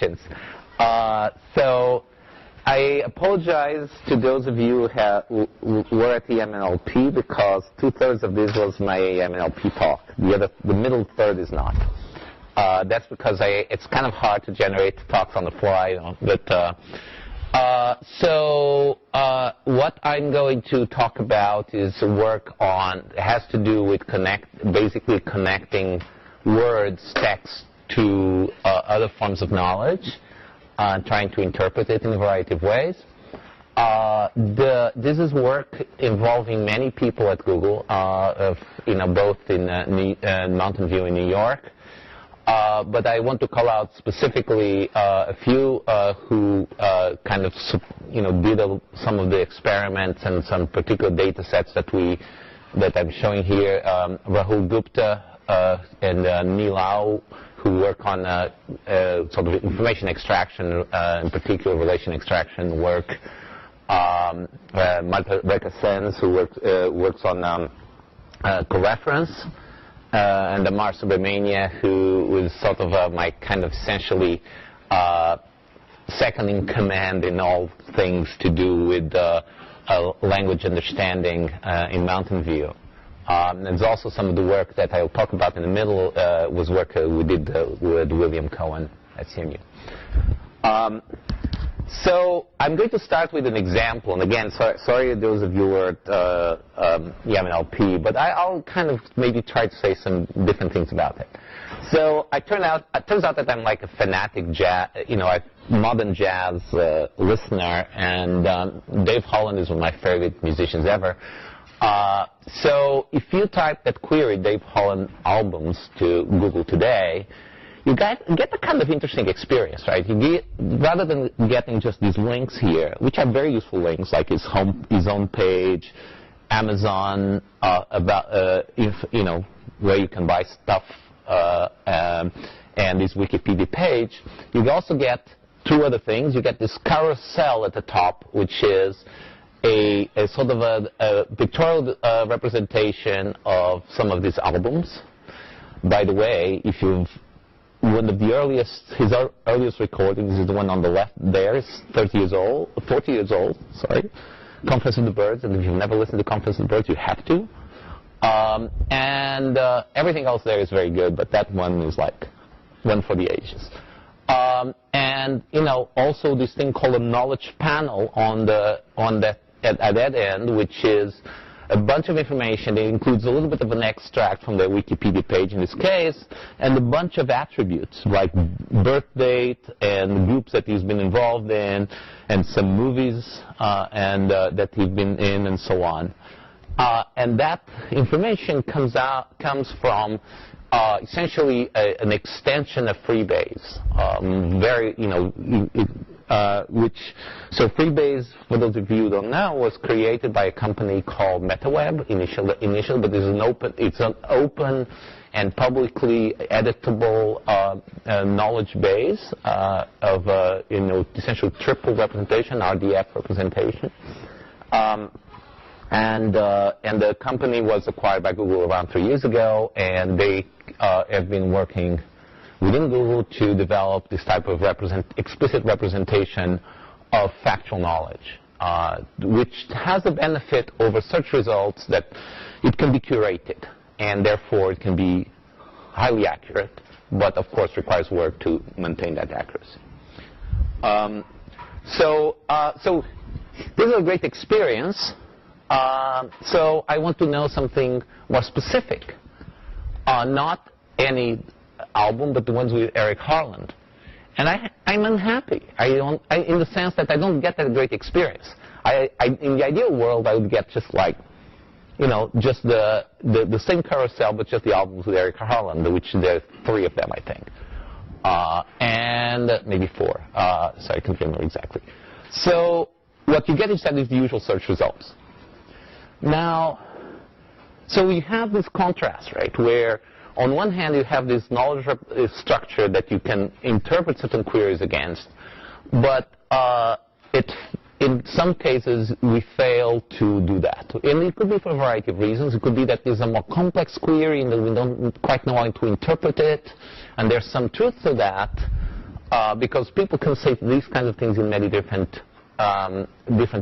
patience. So I apologize to those of you who were at the MNLP, because 2/3 of this was my MNLP talk. The middle third is not. That's because it's kind of hard to generate talks on the fly. So what I'm going to talk about is work has to do with basically connecting words, text to other forms of knowledge, trying to interpret it in a variety of ways. This is work involving many people at Google, both in Mountain View in New York. But I want to call out specifically a few who kind of did some of the experiments and some particular data sets that I'm showing here. Rahul Gupta and Neil Lau, who work on sort of information extraction, in particular relation extraction work. Marta Sens, who works on coreference. And Amar Subramania, who was sort of my kind of essentially second in command in all things to do with language understanding in Mountain View. There's also some of the work that I'll talk about in the middle was work we did with William Cohen at CMU. So I'm going to start with an example, and again, sorry those of you who are at MNLP, but I'll kind of maybe try to say some different things about it. So it turns out that I'm like a fanatic modern jazz listener, and Dave Holland is one of my favorite musicians ever. So if you type that query, Dave Holland albums, to Google today, you get a kind of interesting experience, right? Rather than getting just these links here, which are very useful links, like his own page, Amazon, where you can buy stuff, and this Wikipedia page, you also get two other things. You get this carousel at the top, which is a sort of a pictorial representation of some of these albums. By the way, one of the his earliest recordings is the one on the left there. It's 40 years old, sorry. Conference of the Birds, and if you've never listened to Conference of the Birds, you have to. And everything else there is very good, but that one is like one for the ages. And also this thing called a knowledge panel at that end, which is a bunch of information. It includes a little bit of an extract from the Wikipedia page in this case, and a bunch of attributes like birth date and groups that he's been involved in, and some movies that he's been in, and so on. And that information comes from essentially an extension of Freebase. So Freebase, for those of you who don't know, was created by a company called MetaWeb initially, but it's an open and publicly editable knowledge base of essentially triple representation, RDF representation. And the company was acquired by Google around 3 years ago, and they have been working within Google to develop this type of explicit representation of factual knowledge, which has the benefit over search results that it can be curated, and therefore it can be highly accurate, but of course requires work to maintain that accuracy. So this is a great experience. So I want to know something more specific, not any album, but the ones with Eric Harland. And I'm unhappy in the sense that I don't get that great experience. In the ideal world, I would get just like, just the same carousel, but just the albums with Eric Harland, which there are 3 of them, I think. And maybe 4. So I can't remember exactly. So what you get instead is the usual search results. Now, so we have this contrast, right, where on one hand you have this knowledge structure that you can interpret certain queries against, but in some cases we fail to do that. And it could be for a variety of reasons. It could be that there's a more complex query and that we don't quite know how to interpret it, and there's some truth to that. because people can say these kinds of things in many different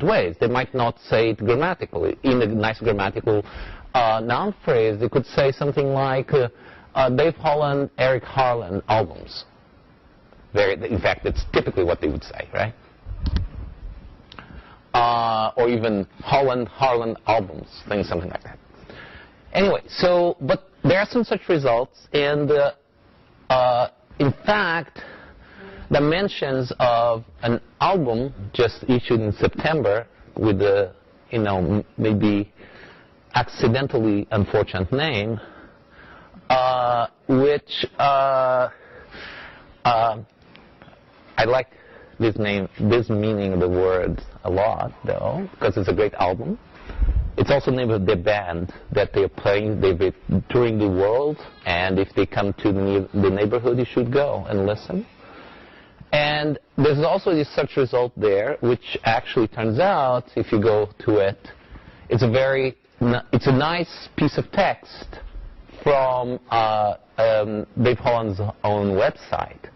ways. They might not say it grammatically. In a nice grammatical noun phrase, they could say something like Dave Holland, Eric Harlan albums. In fact, it's typically what they would say, right? Or even Holland, Harlan albums, something like that. Anyway, but there are some such results, and in fact, the mentions of an album just issued in September with the, maybe accidentally unfortunate name, which I like this meaning of the word a lot, though, because it's a great album. It's also the name of the band that they're playing. They've been touring the world, and if they come to the neighborhood, you should go and listen. And there's also this search result there, which actually turns out, if you go to it, it's a nice piece of text from Dave Holland's own website.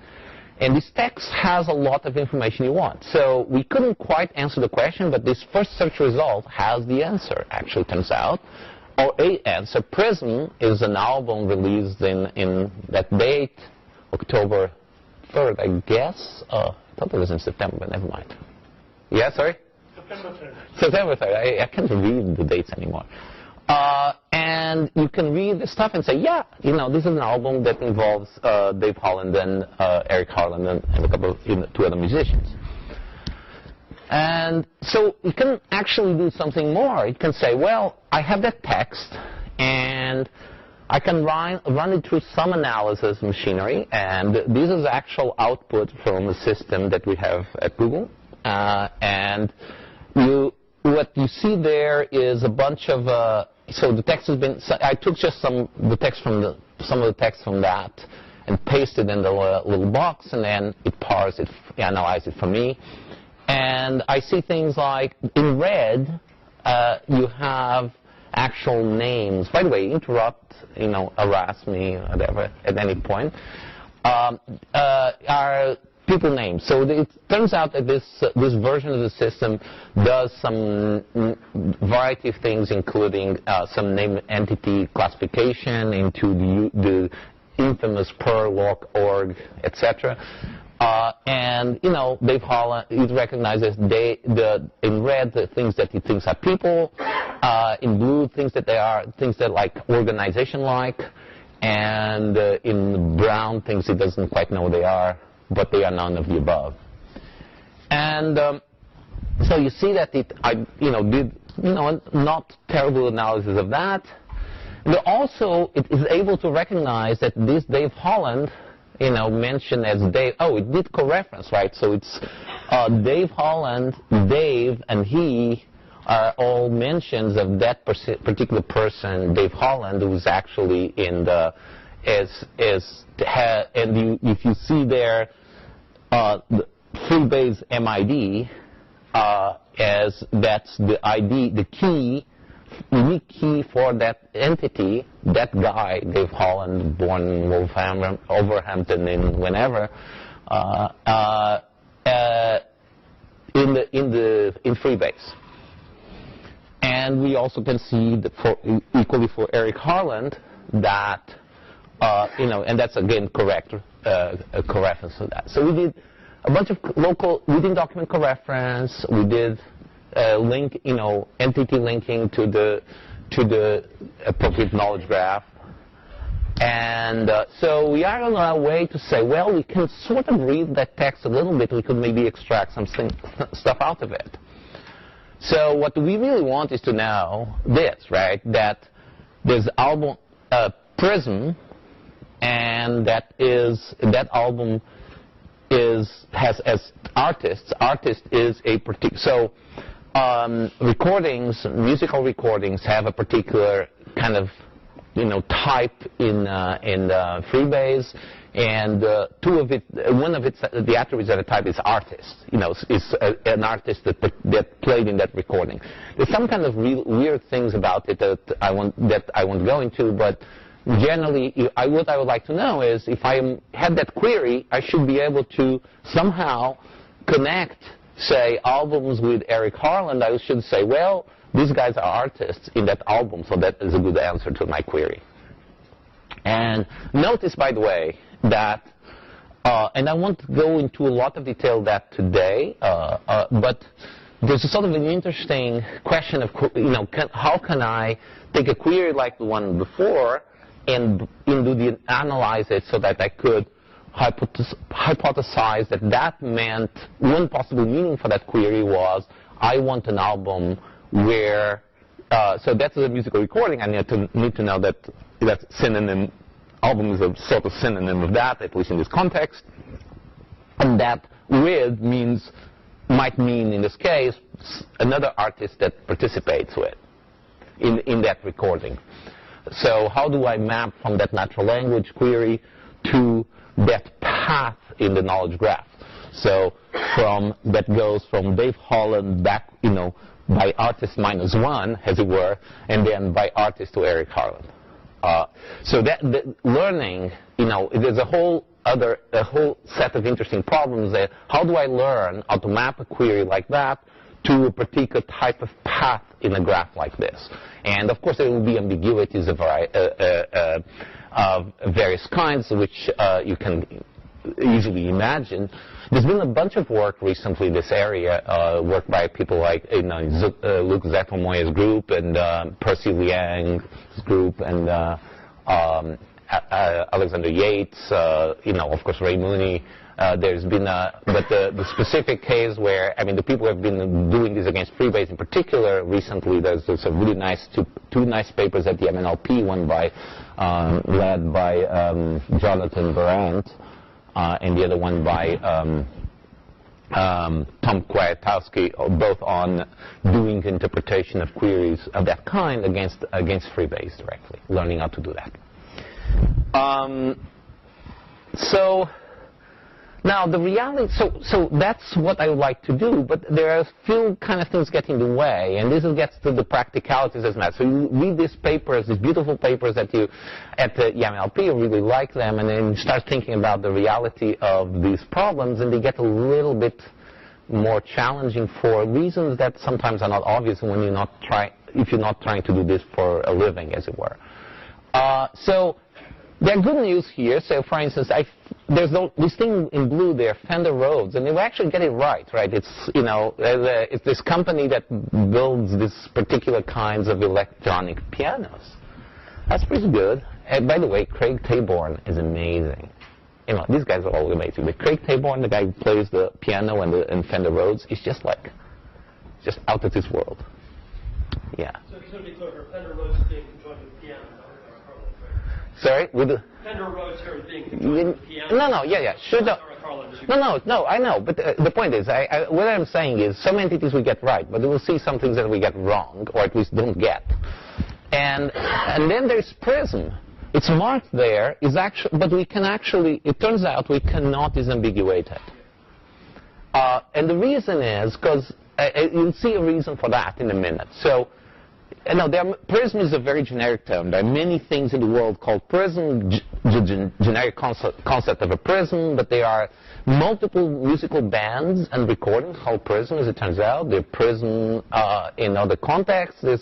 And this text has a lot of information you want. So we couldn't quite answer the question, but this first search result has the answer, actually, turns out. Or a answer. Prism is an album released in that date, October 3rd, I guess. I thought it was in September, but never mind. Yeah, sorry? September 3rd. September 3rd. I can't read the dates anymore. And you can read the stuff and say, yeah, this is an album that involves Dave Holland and Eric Harlan and a couple of two other musicians. And so you can actually do something more. You can say, well, I have that text, and I can run it through some analysis machinery, and this is actual output from a system that we have at Google. And what you see there is a bunch of so the text has been. So I took just some of the text from that and pasted in the little box, and then it parsed it, analyzed it for me, and I see things like in red you have actual names. By the way, interrupt, harass me, whatever, at any point. Are people names. So it turns out that this version of the system does some variety of things, including some name entity classification into the infamous per-loc-org, etc. And Dave Holland, it recognizes in red the things that he thinks are people, in blue things that like organization-like, and in brown things he doesn't quite know what they are, but they are none of the above. And so you see that I did not terrible analysis of that. And also it is able to recognize that this Dave Holland, mentioned as Dave. Oh, it did co-reference, right? So it's Dave Holland, Dave, and he are all mentions of that particular person, Dave Holland, who's actually in the if you see there the freebase MID as that's the ID, the key, unique key for that entity, that guy, Dave Holland, born in Wolverhampton in whenever, in freebase. And we also can see that equally for Eric Harland that and that's again correct a co-reference to that. So we did a bunch of we did document co-reference. We did link, entity linking to the appropriate knowledge graph. And so we are on our way to say, well, we can sort of read that text a little bit. We could maybe extract some stuff out of it. So what we really want is to know this, right? That there's album Prism, and that album has as artists. Artist is a particular. So recordings, musical recordings, have a particular kind of type in Freebase, and one of the attributes of the type is artist. Is an artist that played in that recording. There's some kind of weird things about it that I won't go into, but generally, what I would like to know is if I had that query, I should be able to somehow connect, say, albums with Eric Harland. I should say, well, these guys are artists in that album, so that is a good answer to my query. And notice, by the way, that, and I won't go into a lot of detail that today, but there's a sort of an interesting question of, how can I take a query like the one before and analyze it so that I could hypothesize that meant one possible meaning for that query was I want an album where, so that's a musical recording. I need to know that synonym, album is a sort of synonym of that, at least in this context. And that with might mean, in this case, another artist that participates with in that recording. So how do I map from that natural language query to that path in the knowledge graph? So that goes from Dave Holland back, by artist -1, as it were, and then by artist to Eric Harland. So that the learning, there's a whole set of interesting problems there. How do I learn how to map a query like that to a particular type of path in a graph like this? And of course, there will be ambiguities of various kinds, which you can easily imagine. There's been a bunch of work recently in this area, work by people like Luc Zettelmoyer's group and Percy Liang's group and Alexander Yates, of course Ray Mooney. There's been but the specific case where, the people who have been doing this against freebase in particular recently, there's a really nice, two nice papers at the MNLP, one led by Jonathan Brandt, and the other one by Tom Kwiatkowski, both on doing interpretation of queries of that kind against freebase directly, learning how to do that. So now the reality, so that's what I would like to do, but there are a few kind of things getting in the way, and this gets to the practicalities as matter. So you read these papers, these beautiful papers that you, at the MLP, you really like them, and then you start thinking about the reality of these problems, and they get a little bit more challenging for reasons that sometimes are not obvious when if you're not trying to do this for a living, as it were. So there are good news here. So, for instance, there's this thing in blue there, Fender Rhodes, and they will actually get it right? It's it's this company that builds these particular kinds of electronic pianos. That's pretty good. And by the way, Craig Taborn is amazing. These guys are all amazing. But Craig Taborn, the guy who plays the piano and Fender Rhodes, is just out of this world. Yeah. So to be clear, Fender Rhodes being conjoined with piano. Sorry? With the Fender Rhodes here being conjoined with piano. No, yeah. Should no, I know. But the point is, what I'm saying is, some entities we get right, but we will see some things that we get wrong, or at least don't get. And then there's Prism. It's marked there, but we can actually, it turns out we cannot disambiguate it. And the reason is, because you'll see a reason for that in a minute. So, Prism is a very generic term. There are many things in the world called prism, generic concept of a prism, but there are multiple musical bands and recordings called prism, as it turns out. The prism in other contexts. There's,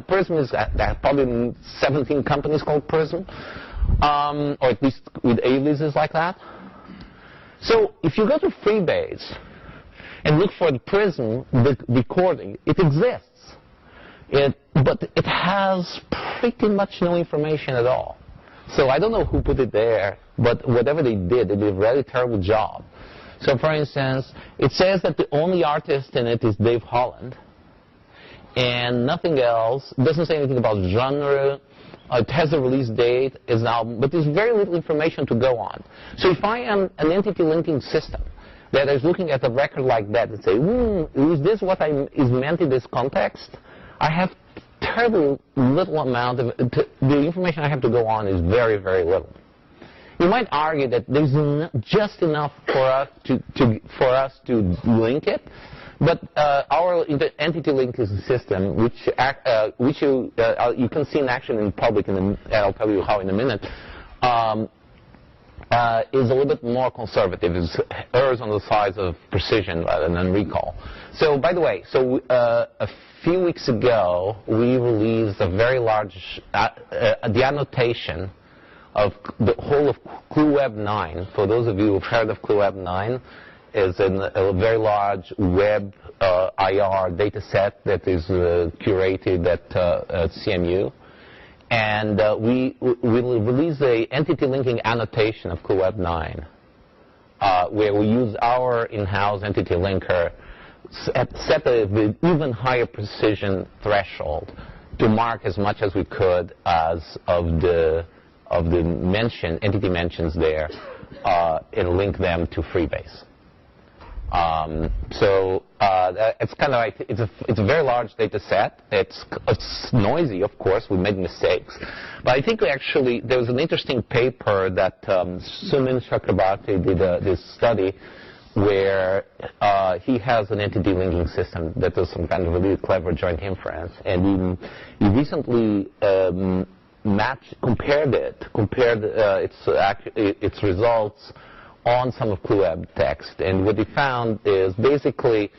prism is there are probably 17 companies called Prism, or at least with aliases like that. So if you go to Freebase and look for the prism, the recording, it exists. But it has pretty much no information at all. So I don't know who put it there, but whatever they did a really terrible job. So for instance, it says that the only artist in it is Dave Holland, and nothing else. It doesn't say anything about genre. It has a release date, is an album, but there's very little information to go on. So if I am an entity linking system that is looking at a record like that and say, is this what is meant in this context? I have terribly little amount of, the information I have to go on is very, very little. You might argue that there's just enough for us to link it, But our entity linking system, which you can see in action in public, and I'll tell you how in a minute, is a little bit more conservative. It errs on the side of precision rather than recall. So, by the way, a few weeks ago, we released a very large, the annotation of the whole of ClueWeb 9. For those of you who've heard of ClueWeb 9, is a very large web IR data set that is curated at CMU. And we will release the entity linking annotation of ClueWeb 9, where we use our in-house entity linker, set an even higher precision threshold to mark as much as we could as of the entity mentions there, and link them to Freebase. It's kind of like it's a very large data set. It's noisy, of course. We made mistakes, but I think there was an interesting paper that Sumin Chakrabarti did this study where he has an entity linking system that does some kind of really clever joint inference, and he recently compared its results on some of ClueWeb text, and what he found is basically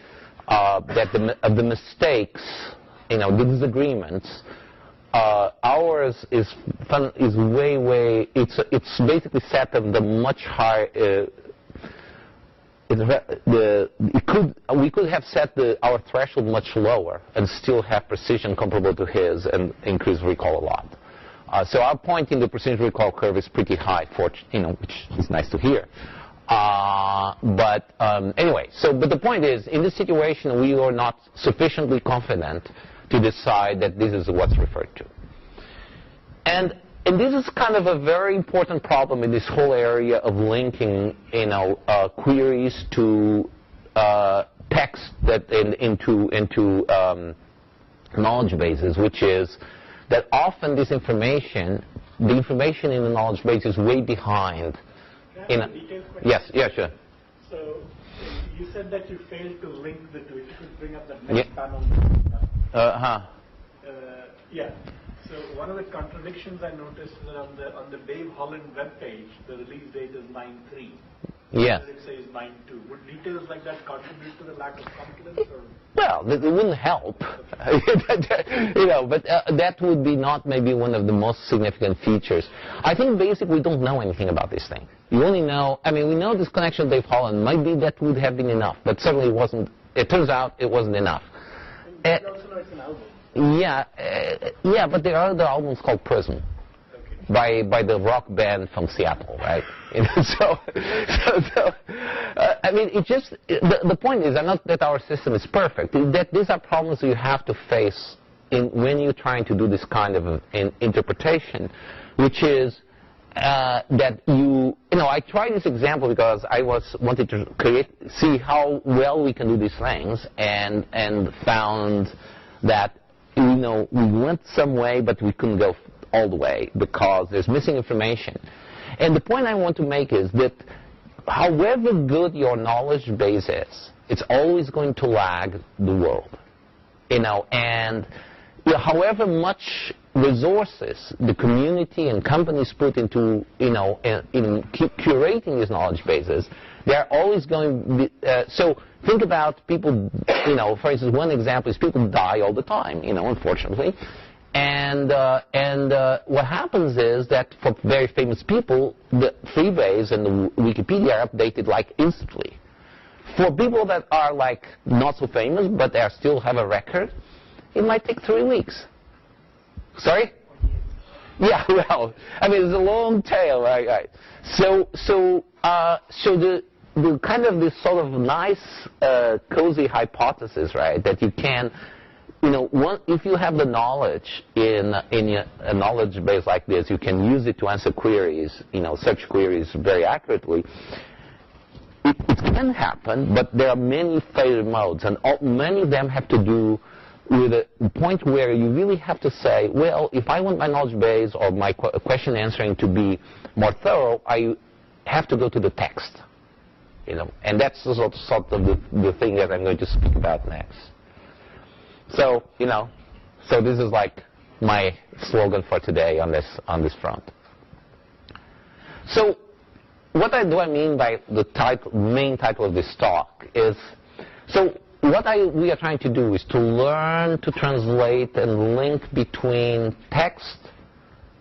that the mistakes, the disagreements, ours is way. It's basically set at the much higher. We could have set our threshold much lower and still have precision comparable to his and increase recall a lot. So our point in the precision recall curve is pretty high, which is nice to hear. Anyway, but the point is, in this situation, we are not sufficiently confident to decide that this is what's referred to. And this is kind of a very important problem in this whole area of linking, queries to text into knowledge bases, which is that often the information in the knowledge base is way behind. Can I have a detailed question? Yes, sure. So you said that you failed to link the two. If you could bring up that next panel. Yeah. So one of the contradictions I noticed is that on the Dave Holland webpage, the release date is 9/3. Yes. It says 9/2. Would details like that contribute to the lack of confidence? Or? Well, it wouldn't help, but that would be not maybe one of the most significant features. I think basically we don't know anything about this thing. You only know, we know this connection with Dave Holland. Maybe that would have been enough, but certainly it wasn't. It turns out it wasn't enough. You also know it's an album. Yeah, but there are other albums called Prism. By the rock band from Seattle, right? The point is not that our system is perfect. That these are problems you have to face when you're trying to do this kind of interpretation, which is that I tried this example because I wanted to see how well we can do these things, and found that we went some way, but we couldn't go all the way because there's missing information. And the point I want to make is that however good your knowledge base is, it's always going to lag the world. And however much resources the community and companies put into in curating these knowledge bases, they're always going to be, so think about people, for instance, one example is people die all the time, unfortunately. And what happens is that for very famous people, the Freebase and the Wikipedia are updated like instantly. For people that are like not so famous but they still have a record, it might take 3 weeks. Sorry? Yeah, well, it's a long tail, right? So the kind of this sort of nice, cozy hypothesis, right, that you can. If you have the knowledge in a knowledge base like this, you can use it to answer queries, search queries very accurately. It can happen, but there are many failure modes, and many of them have to do with a point where you really have to say, well, if I want my knowledge base or my question answering to be more thorough, I have to go to the text. And that's the sort of the thing that I'm going to speak about next. So, so this is like my slogan for today on this front. So, what do I mean by the main title of this talk is, so what we are trying to do is to learn to translate and link between text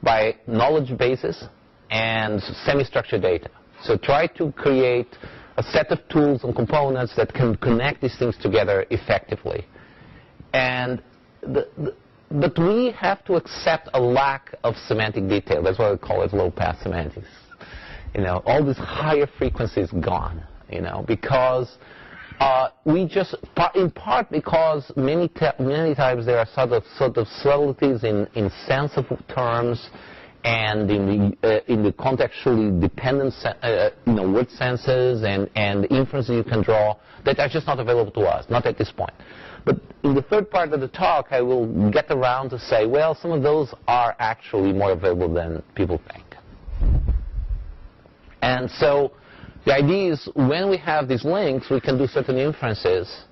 by knowledge bases and semi-structured data. So try to create a set of tools and components that can connect these things together effectively. And but we have to accept a lack of semantic detail. That's why we call it low-pass semantics. All this higher frequency is gone, because we just, in part because many times there are sort of subtleties in sense of terms and in the contextually dependent word senses and inferences you can draw that are just not available to us, not at this point. But in the third part of the talk, I will get around to say, well, some of those are actually more available than people think. And so the idea is when we have these links, we can do certain inferences,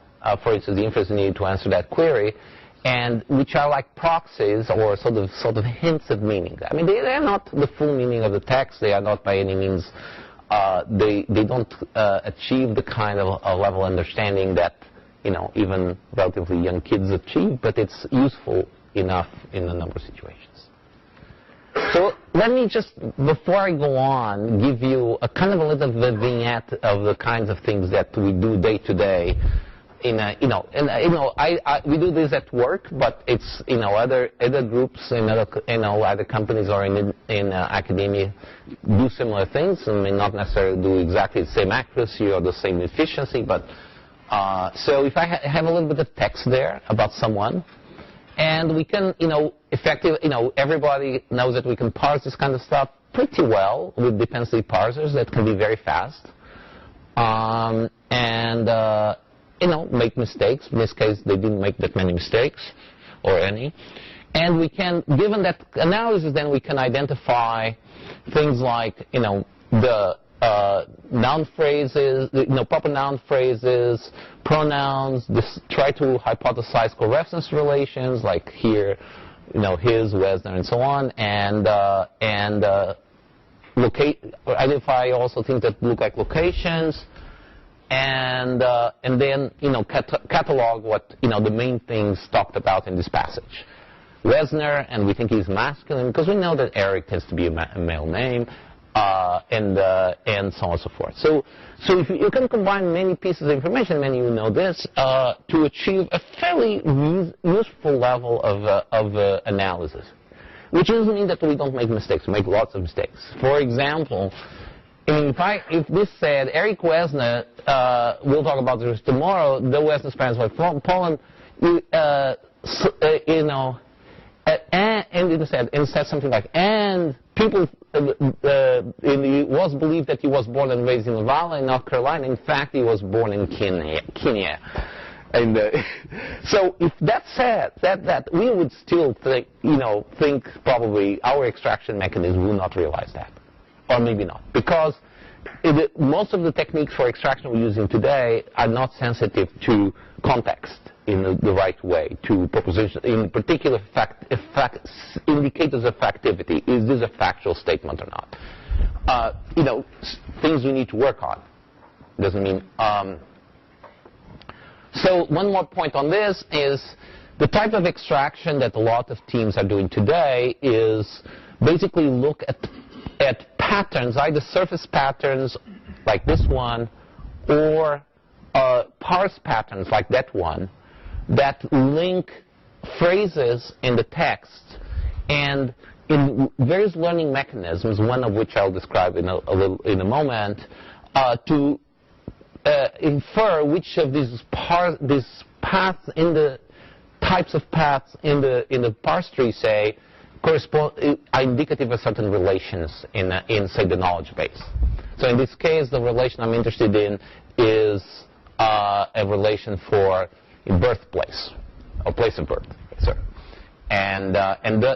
for instance, the inference needed to answer that query, and which are like proxies or sort of hints of meaning. I mean, they are not the full meaning of the text. They are not by any means, they don't achieve the kind of level of understanding that, even relatively young kids achieve, but it's useful enough in a number of situations. So let me just, before I go on, give you a kind of a little vignette of the kinds of things that we do day to day. We do this at work, but it's other groups in other companies or in academia do similar things and may not necessarily do exactly the same accuracy or the same efficiency. But so if I have a little bit of text there about someone, and we can, everybody knows that we can parse this kind of stuff pretty well with dependency parsers that can be very fast. Make mistakes. In this case, they didn't make that many mistakes, or any. And we can, given that analysis, then we can identify things like, the noun phrases, proper noun phrases, pronouns, try to hypothesize co-reference relations, like here, his, Wesner, and so on, and identify also things that look like locations, and then catalog what the main things talked about in this passage. Wesner, and we think he's masculine because we know that Eric tends to be a male name, and so on and so forth. So if you can combine many pieces of information, many of you know this, to achieve a fairly useful level of analysis, which doesn't mean that we don't make mistakes. We make lots of mistakes. For example, if this said Eric Wesner, we'll talk about this tomorrow, the Wesner parents were from Poland, and it said something like, and people, it was believed that he was born and raised in Laval, in North Carolina. In fact, he was born in Kenya. And so if that said, that we would still think probably our extraction mechanism will not realize that. Or maybe not. Because most of the techniques for extraction we're using today are not sensitive to context in the right way, to proposition, in particular indicators of factivity. Is this a factual statement or not? Things we need to work on. Doesn't mean. So one more point on this is the type of extraction that a lot of teams are doing today is basically look at patterns, either surface patterns like this one, or parse patterns like that one, that link phrases in the text and in various learning mechanisms, one of which I'll describe in a moment, to infer which of these paths in the types of paths in the parse tree, say, are indicative of certain relations in say, the knowledge base. So in this case, the relation I'm interested in is a relation for birthplace, or place of birth. Sorry. And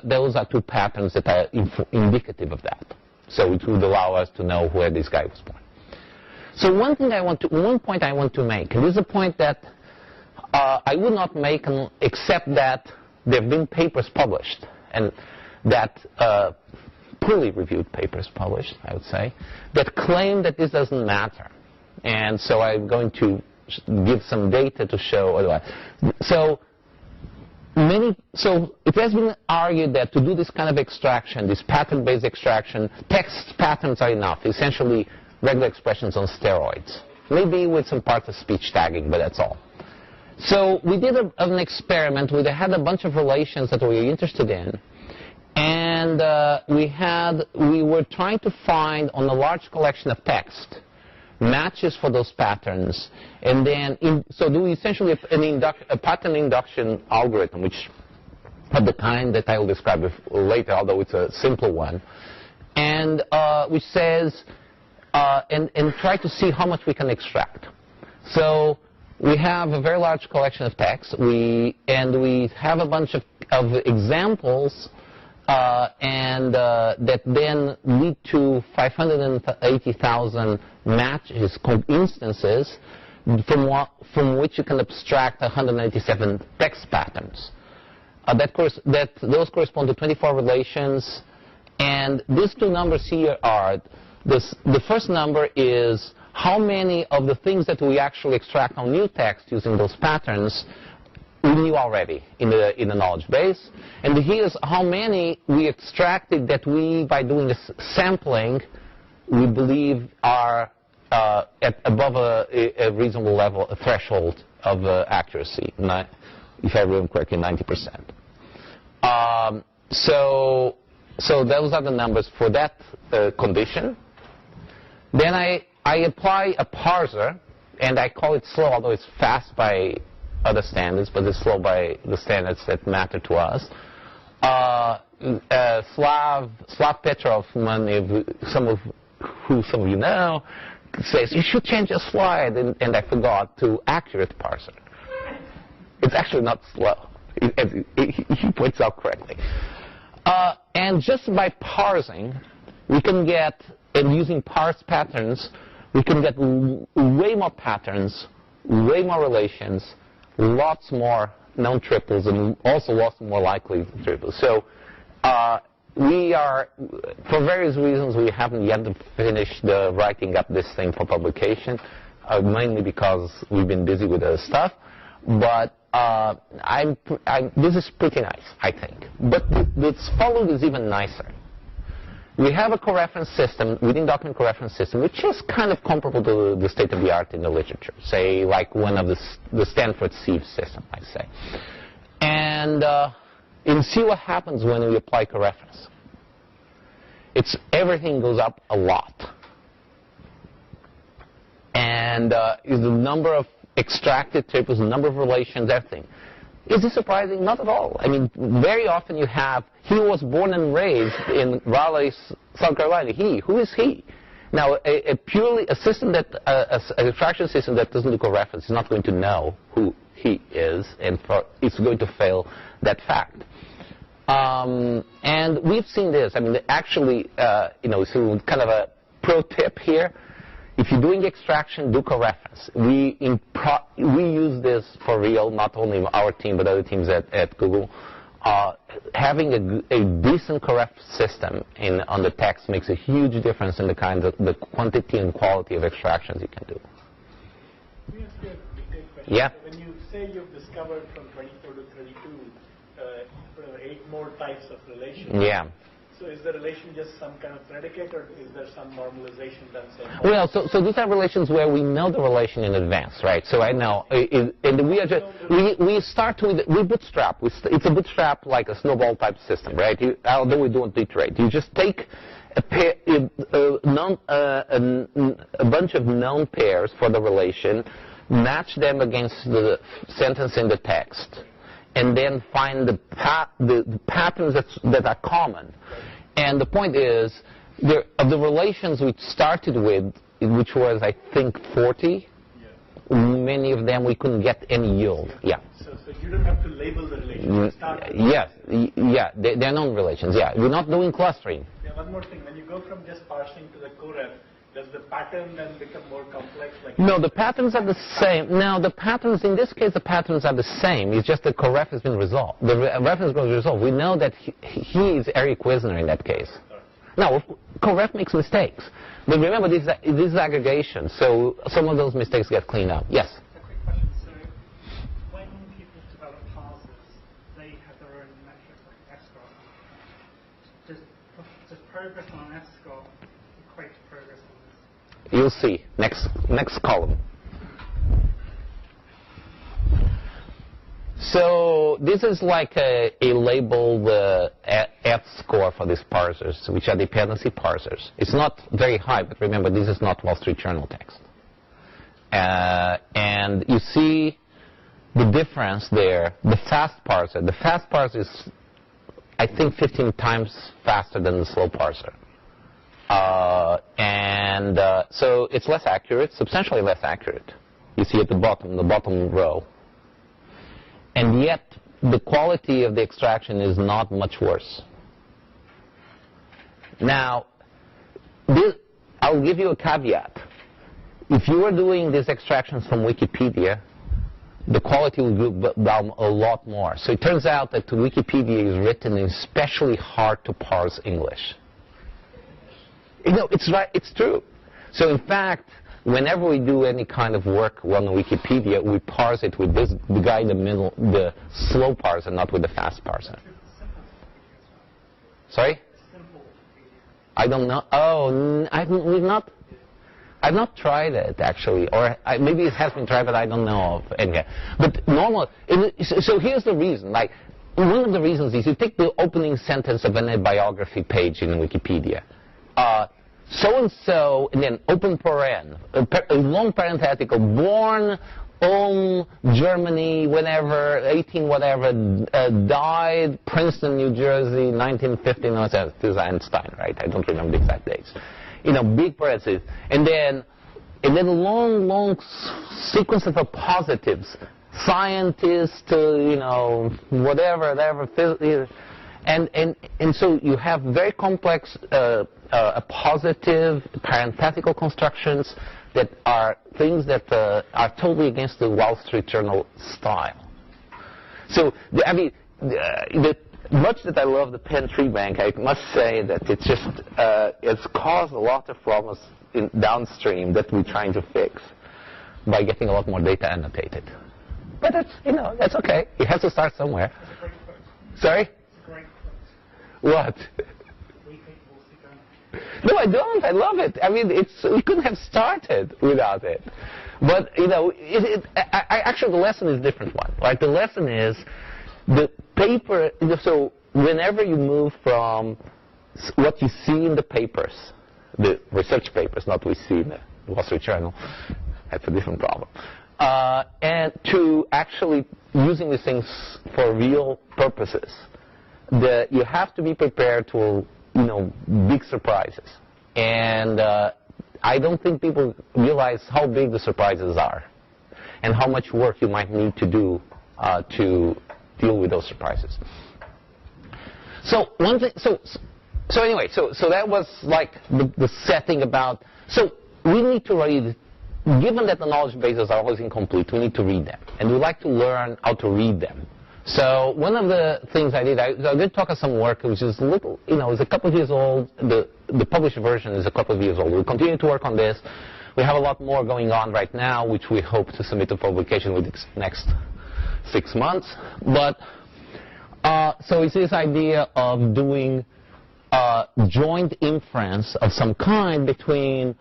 those are two patterns that are indicative of that. So it would allow us to know where this guy was born. So one point I want to make, and this is a point that I would not make except that there have been papers published, and that poorly reviewed papers published, I would say, that claim that this doesn't matter. And so I'm going to give some data to show otherwise. So it has been argued that to do this kind of extraction, this pattern-based extraction, text patterns are enough, essentially regular expressions on steroids. Maybe with some parts of speech tagging, but that's all. So we did an experiment. We had a bunch of relations that we were interested in. And we were trying to find on a large collection of text matches for those patterns, and then do essentially a pattern induction algorithm, which of the kind that I will describe later, although it's a simple one, and which says and try to see how much we can extract. So we have a very large collection of text, and we have a bunch of examples. That then lead to 580,000 matches, instances, from which you can abstract 187 text patterns. Those correspond to 24 relations, and these two numbers here are, the first number is how many of the things that we actually extract on new text using those patterns we knew already in the knowledge base, and here's how many we extracted that we, by doing this sampling, we believe are at above a reasonable level, a threshold of accuracy. If I remember correctly, 90%. So those are the numbers for that condition. Then I apply a parser, and I call it slow, although it's fast by other standards, but it's slow by the standards that matter to us. Slav Petrov, some of you know, says you should change a slide, and I forgot, to accurate parser. It's actually not slow. He points out correctly. And just by parsing, we can get, and using parse patterns, we can get way more patterns, way more relations, lots more known triples, and also lots more likely triples. So we are, for various reasons, we haven't yet finished writing up this thing for publication, mainly because we've been busy with other stuff. But this is pretty nice, I think. But this following is even nicer. We have a coreference system, within document coreference system, which is kind of comparable to the state of the art in the literature, say like one of the Stanford Sieve system, I say. And see what happens when we apply coreference. Everything goes up a lot. And is the number of extracted triples, the number of relations, everything. Is this surprising? Not at all. I mean, very often you have, he was born and raised in Raleigh, South Carolina. Who is he? Now, a system that, an extraction system that doesn't do coreference is not going to know who he is, and it's going to fail that fact. And we've seen this. I mean, actually, so kind of a pro tip here. If you're doing extraction, do coreference. We use this for real, not only our team, but other teams at Google. Having a decent coreference system on the text makes a huge difference in the quantity and quality of extractions you can do. Let me ask you a detailed question. Yeah. When you say you've discovered from 24 to 32 8 more types of relations. Yeah. So is the relation just some kind of predicate, or is there some normalization that's involved? Well, so these are relations where we know the relation in advance, right? So I know, and we start with, we bootstrap. It's a bootstrap like a snowball type system, right? Although we don't iterate. You just take a bunch of known pairs for the relation, match them against the sentence in the text, and then find the patterns that are common. And the point is, of the relations we started with, which was, I think, 40, many of them we couldn't get any yield. Yeah. So you don't have to label the relations. Yes. Yeah. They're known relations. Yeah. We're not doing clustering. Yeah. One more thing. When you go from just parsing to the coref, does the pattern then become more complex? Like no, the patterns are the same. No, the patterns, in this case, the patterns are the same. It's just the correct has been resolved. The reference was resolved. We know that he is Eric Wisner in that case. Now, correct makes mistakes. But remember, this is aggregation, so some of those mistakes get cleaned up. Yes? A quick question. So when people develop parsers, they have their own metrics like escort. Does progress on an escort equate to progress on this? You'll see. Next column. So this is like a labeled F score for these parsers, which are dependency parsers. It's not very high, but remember, this is not Wall Street Journal text. And you see the difference there. The fast parser is, I think, 15 times faster than the slow parser. So it's less accurate, substantially less accurate. You see at the bottom row. And yet, the quality of the extraction is not much worse. Now, I'll give you a caveat. If you are doing these extractions from Wikipedia, the quality will go down a lot more. So it turns out that Wikipedia is written in especially hard to parse English. You know, it's right, it's true. So in fact, whenever we do any kind of work on Wikipedia, we parse it with the guy in the middle, the slow parser, not with the fast parser. Sorry? I don't know. Oh, I've not tried it actually, or maybe it has been tried, but I don't know of any. But normal. So here's the reason. Like, one of the reasons is you take the opening sentence of any biography page in Wikipedia. So-and-so, and then open paren, a long parenthetical, born on Germany, whenever, 18 whatever, died, Princeton, New Jersey, 1950, no, this is Einstein, right? I don't remember the exact dates. You know, big parentheses. And then a long sequence of positives, scientist, you know, whatever, and so you have very complex positive parenthetical constructions that are things that are totally against the Wall Street Journal style. So, I mean, much that I love the Penn Tree Bank, I must say that it's just it's caused a lot of problems downstream that we're trying to fix by getting a lot more data annotated. But that's, you know, that's okay. You have to start somewhere. Sorry? What? No, I don't. I love it. I mean, we couldn't have started without it. But, you know, actually the lesson is a different one. Right? The lesson is the paper, so whenever you move from what you see in the papers, the research papers, not what we see in the Wall Street Journal, that's a different problem, and to actually using these things for real purposes, you have to be prepared to, you know, big surprises. And I don't think people realize how big the surprises are and how much work you might need to do to deal with those surprises. So one thing, so anyway, so that was like the setting about, so we need to read, given that the knowledge bases are always incomplete, we need to read them. And we like to learn how to read them. So one of the things I did talk of some work which is little, you know, is a couple of years old. The published version is a couple of years old. We'll continue to work on this. We have a lot more going on right now, which we hope to submit to publication within the next 6 months. But so it's this idea of doing joint inference of some kind between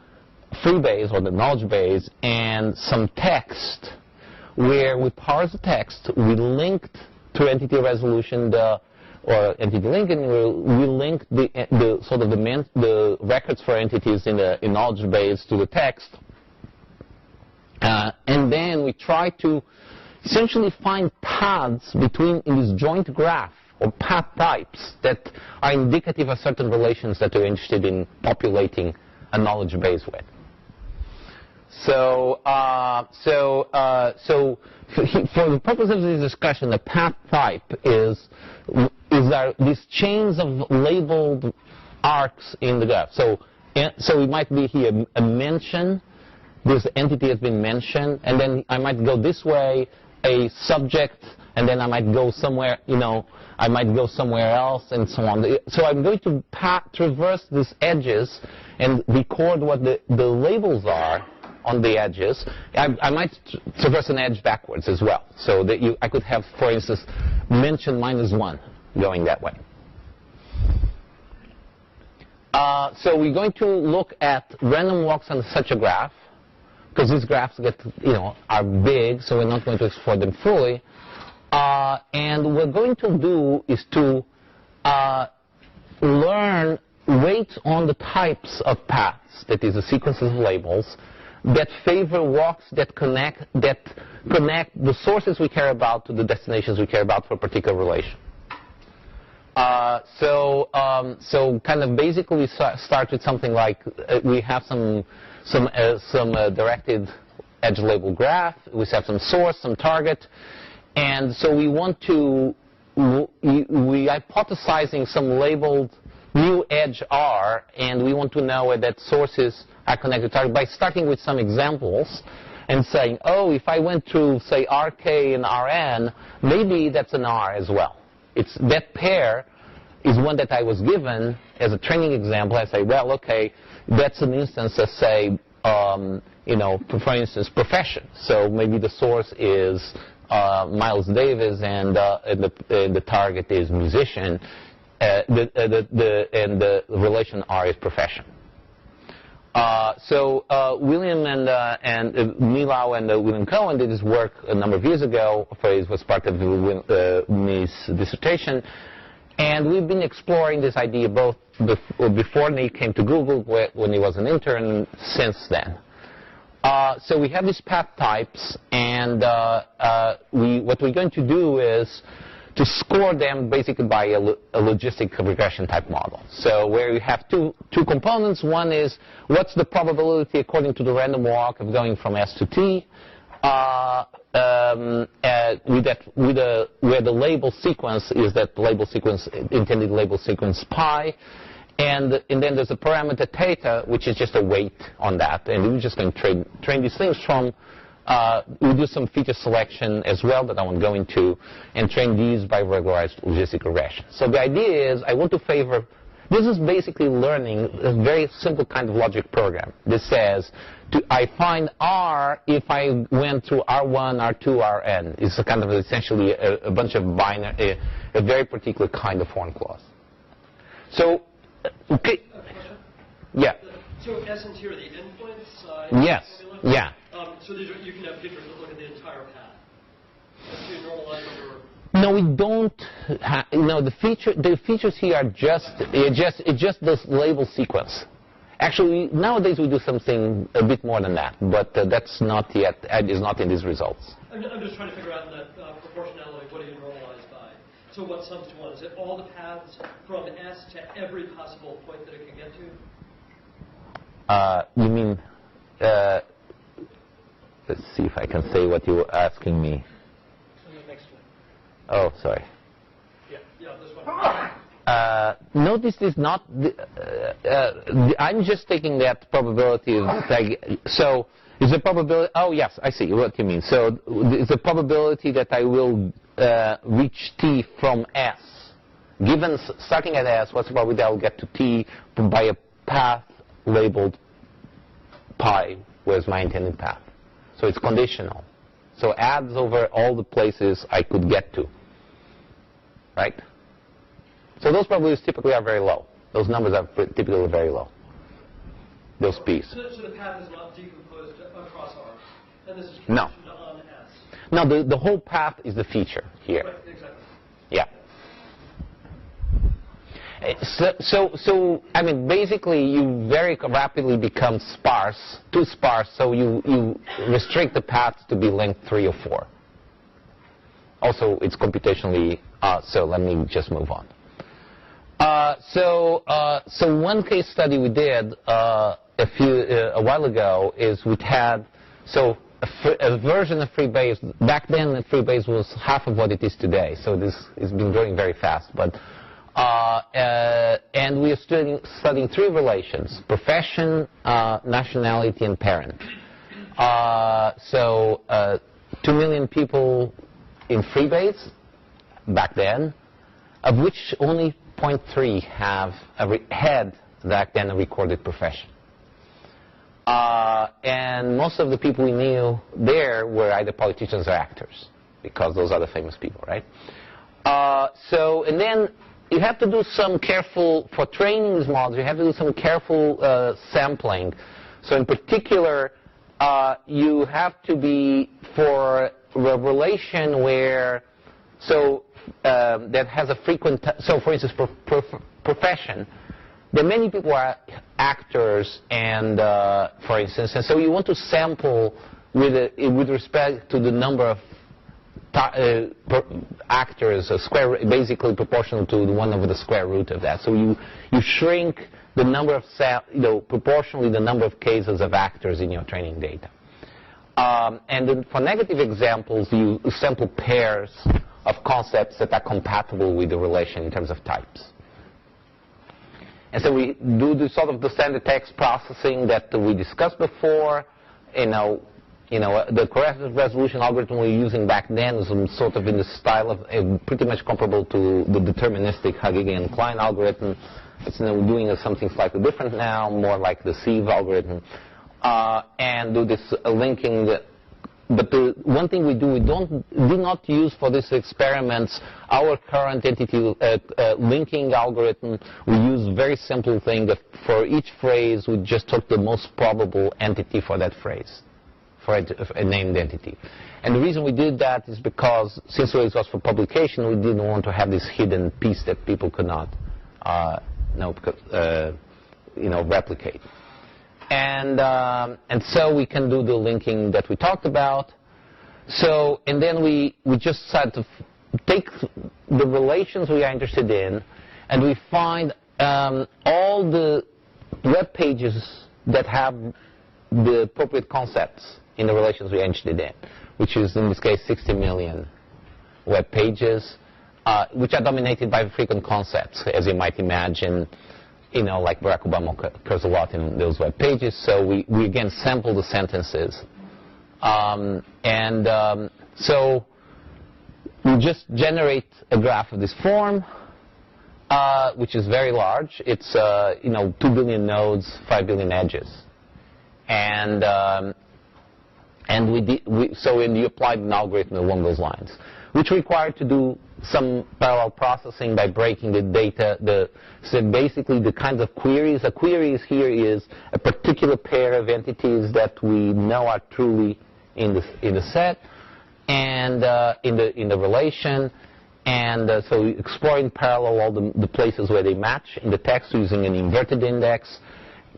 freebase or the knowledge base and some text, where we parse the text, we linked to entity resolution or entity linking, we link the records for entities in the knowledge base to the text, and then we try to essentially find paths in this joint graph or path types that are indicative of certain relations that we're interested in populating a knowledge base with. So for the purpose of this discussion, the path type is these chains of labeled arcs in the graph. So so it might be here a mention. This entity has been mentioned, and then I might go this way, a subject, and then I might go somewhere, I might go somewhere else, and so on. So I'm going to traverse these edges and record what the labels are on the edges. I might traverse an edge backwards as well, so that I could have, for instance, mention -1 going that way. So we're going to look at random walks on such a graph, because these graphs are big, so we're not going to explore them fully. And what we're going to do is to learn weights on the types of paths, that is, the sequences of labels, that favor walks that connect the sources we care about to the destinations we care about for a particular relation. So kind of basically we start with something like we have some directed edge label graph. We have some source, some target, and so we want to we hypothesizing some labeled new edge R, and we want to know where that sources are connected to target by starting with some examples and saying, oh, if I went to say RK and RN, maybe that's an R as well. It's that pair is one that I was given as a training example. I say, well, okay, that's an instance of, say, for instance, profession. So maybe the source is Miles Davis and the target is musician, and the relation R is profession. So William and Milau and William Cohen did this work a number of years ago. It was part of Mi's dissertation. And we've been exploring this idea both before he came to Google, when he was an intern, since then. So we have these path types, and what we're going to do is to score them basically by a logistic regression type model. So where you have two components. One is what's the probability according to the random walk of going from S to T, where the label sequence is that label sequence, intended label sequence pi, and then there's a parameter theta, which is just a weight on that, and we're just going to train these things from. We'll do some feature selection as well that I won't go into, and train these by regularized logistic regression. So the idea is I want to favor. This is basically learning a very simple kind of logic program. This says, I find R if I went through R1, R2, Rn. It's a kind of essentially a bunch of binary, a very particular kind of form clause. So, okay. Yeah. So essence here, the endpoints? Yes. Yeah. So you can have features that look at the entire path. So you normalize your... No, we don't. The features here are just this label sequence. Actually, nowadays we do something a bit more than that, but that's not yet. Is not in these results. I'm just trying to figure out in that proportionality, what do you normalize by? So what sums to one? Is it all the paths from S to every possible point that it can get to? You mean? Let's see if I can say what you were asking me. Oh, sorry. Yeah, this one. No, this is not. I'm just taking that probability. So is the probability? Oh, yes, I see what you mean. So is the probability that I will reach T from S, given starting at S, what's the probability I will get to T by a path labeled pi, where's my intended path? So it's conditional. So adds over all the places I could get to. Right? So those probabilities typically are very low. Those numbers are typically very low. Those P's. So the path is not decomposed across R, and this is no. On S. No, the whole path is the feature here. Right, exactly. Yeah. So I mean, basically, you very rapidly become too sparse. So you restrict the path to be length 3 or 4. Also, it's computationally. So let me just move on. So one case study we did a while ago is we had a version of FreeBase. Back then, FreeBase was half of what it is today. So this has been growing very fast. But And we are studying three relations: profession, nationality, and parent. 2 million people in Freebase back then, of which only 0.3 had back then a recorded profession. And most of the people we knew there were either politicians or actors, because those are the famous people, right? And then you have to do some careful, for training these models, you have to do some careful sampling. So in particular, you have to be for a relation where, that has a frequent, for instance, profession, there are many people who are actors, and for instance, and so you want to sample with respect to the number of actors, basically proportional to the 1 over the square root of that. So you shrink the number of, proportionally the number of cases of actors in your training data. And then for negative examples, you sample pairs of concepts that are compatible with the relation in terms of types. And so we do the sort of the standard text processing that we discussed before. The corrective resolution algorithm we were using back then was sort of in the style of pretty much comparable to the deterministic Hagege-Klein algorithm. It's doing something slightly different now, more like the sieve algorithm, and do this linking. But the one thing we do, we do not use for these experiments our current entity linking algorithm. We use a very simple thing that for each phrase, we just took the most probable entity for that phrase, for a named entity. And the reason we did that is because, since it was for publication, we didn't want to have this hidden piece that people could not replicate. And so we can do the linking that we talked about. So, and then we just had to take the relations we are interested in, and we find all the web pages that have the appropriate concepts in the relations we are interested in, which is in this case 60 million web pages, which are dominated by frequent concepts, as you might imagine. Like Barack Obama occurs a lot in those web pages. So we again sample the sentences. So we just generate a graph of this form, which is very large. It's 2 billion nodes, 5 billion edges. And you applied an algorithm along those lines, which required to do some parallel processing by breaking the data. So basically the kinds of queries. A query here is a particular pair of entities that we know are truly in the set and in the relation. And so we explore in parallel all the places where they match in the text using an inverted index,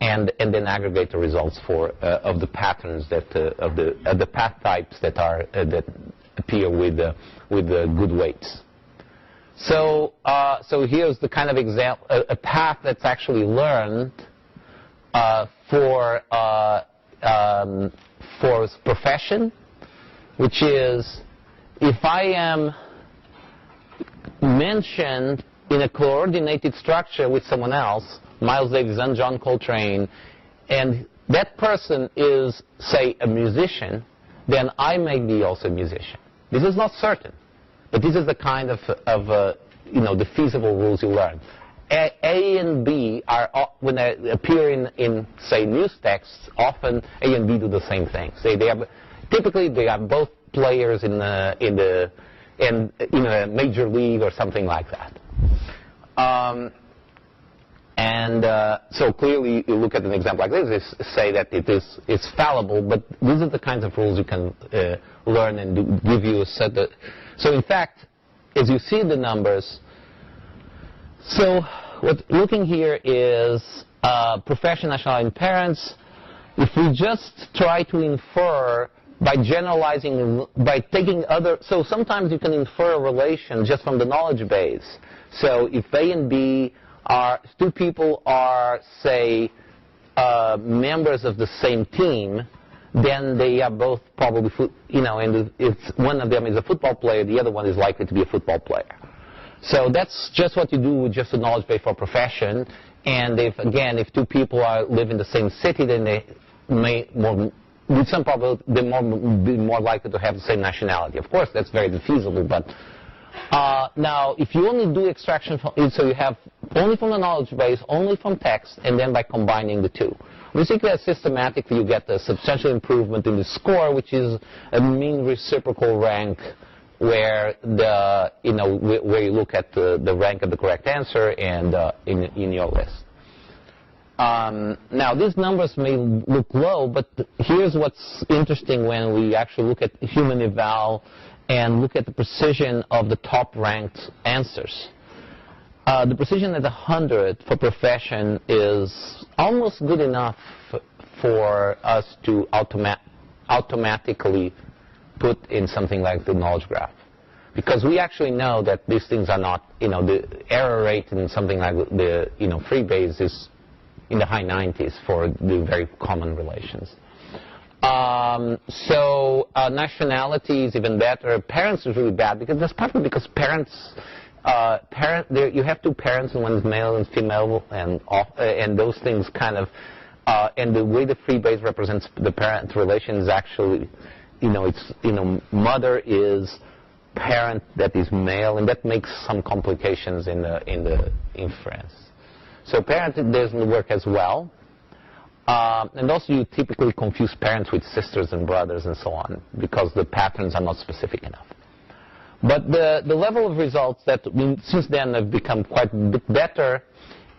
and then aggregate the results of the patterns that of the path types that appear with the good weights. So here's the kind of example, a path that's actually learned for profession, which is if I am mentioned in a coordinated structure with someone else, Miles Davis and John Coltrane, and that person is, say, a musician, then I may be also a musician. This is not certain, but this is the kind of the feasible rules you learn. A and B are, when they appear in say news texts, often A and B do the same thing. Typically they are both players in a major league or something like that. So clearly, you look at an example like this, say that it's fallible, but these are the kinds of rules you can learn and give you a set of. So in fact, as you see the numbers, so what looking here is profession, nationality, and parents. If we just try to infer by generalizing, by taking other, so sometimes you can infer a relation just from the knowledge base. So if A and B are, two people are, say, members of the same team, then they are both probably, and if one of them is a football player, the other one is likely to be a football player. So that's just what you do with just a knowledge base for profession. And if two people live in the same city, then they may with some probability be more likely to have the same nationality. Of course, that's very feasible, but now if you only do extraction so you have only from the knowledge base, only from text, and then by combining the two. Basically, systematically, you get a substantial improvement in the score, which is a mean reciprocal rank, where where you look at the rank of the correct answer and in your list. Now, these numbers may look low, but here's what's interesting when we actually look at human eval and look at the precision of the top-ranked answers. The precision at 100 for profession is almost good enough for us to automatically put in something like the knowledge graph. Because we actually know that these things are not, the error rate in something like the, freebase is in the high 90s for the very common relations. Nationality is even better. Parents is really bad because that's partly because parents, you have two parents, and one is male and female, and those things kind of, and the way the freebase represents the parent relation is actually, mother is parent that is male, and that makes some complications in the inference. So parent doesn't work as well. And also you typically confuse parents with sisters and brothers and so on because the patterns are not specific enough. But the level of results that since then have become quite a bit better,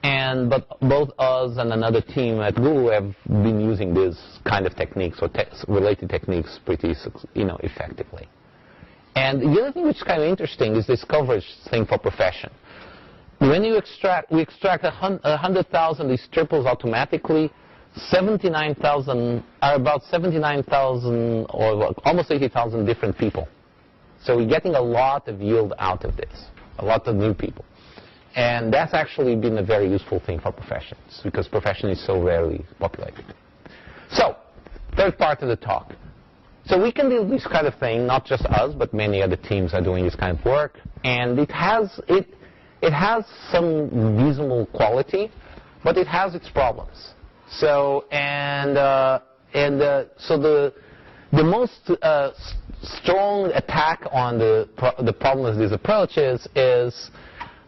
but both us and another team at Google have been using these kind of techniques or related techniques pretty effectively. And the other thing which is kind of interesting is this coverage thing for profession. When we extract 100,000 these triples automatically, 79,000 are about 79,000 or almost 80,000 different people. So we're getting a lot of yield out of this, a lot of new people. And that's actually been a very useful thing for professions because profession is so rarely populated. So, third part of the talk. So we can do this kind of thing, not just us, but many other teams are doing this kind of work. And it has some reasonable quality, but it has its problems. So the most strong attack on the problem of these approaches is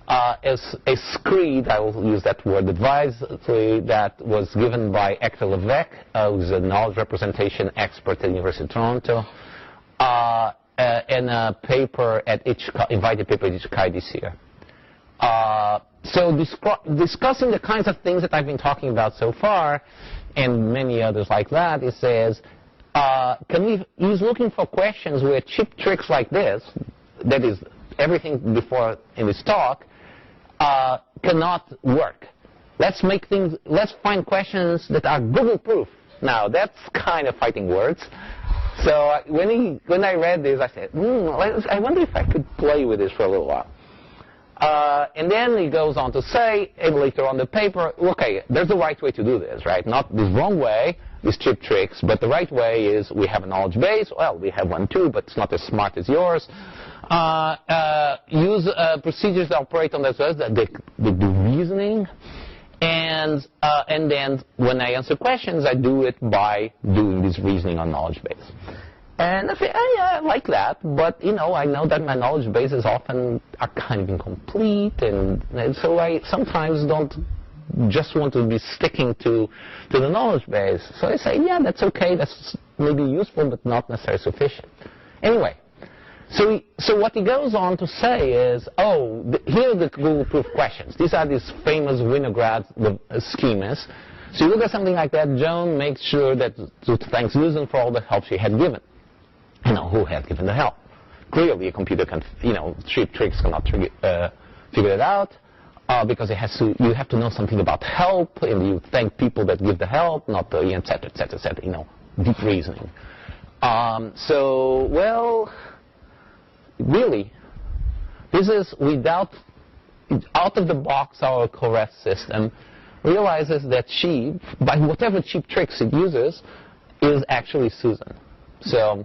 a screed, I will use that word advisedly, that was given by Hector Levesque, who's a knowledge representation expert at the University of Toronto, in a paper invited paper at ICHCAI this year. So discussing the kinds of things that I've been talking about so far, and many others like that, it says, he's looking for questions where cheap tricks like this, that is everything before in this talk, cannot work. Let's find questions that are Google-proof. Now, that's kind of fighting words. So when I read this, I said, I wonder if I could play with this for a little while. And then he goes on to say, later on the paper, okay, there's a right way to do this, right? Not this wrong way, these cheap tricks, but the right way is we have a knowledge base. Well, we have one too, but it's not as smart as yours. Use procedures that operate on this, the reasoning. And then when I answer questions, I do it by doing this reasoning on knowledge base. And I say, yeah, I like that, but I know that my knowledge bases often are kind of incomplete, and so I sometimes don't just want to be sticking to the knowledge base. So I say, yeah, that's okay, that's maybe useful, but not necessarily sufficient. Anyway, so what he goes on to say is, here are the Google-proof questions. These are these famous Winograd schemas. So you look at something like that, Joan makes sure that to thank Susan for all the help she had given. Who had given the help? Clearly, a computer can, cheap tricks cannot figure it out because you have to know something about help, and you thank people that give the help, not the et cetera, et cetera, et cetera, deep reasoning. Really, this is out of the box, our correct system realizes that she, by whatever cheap tricks it uses, is actually Susan. So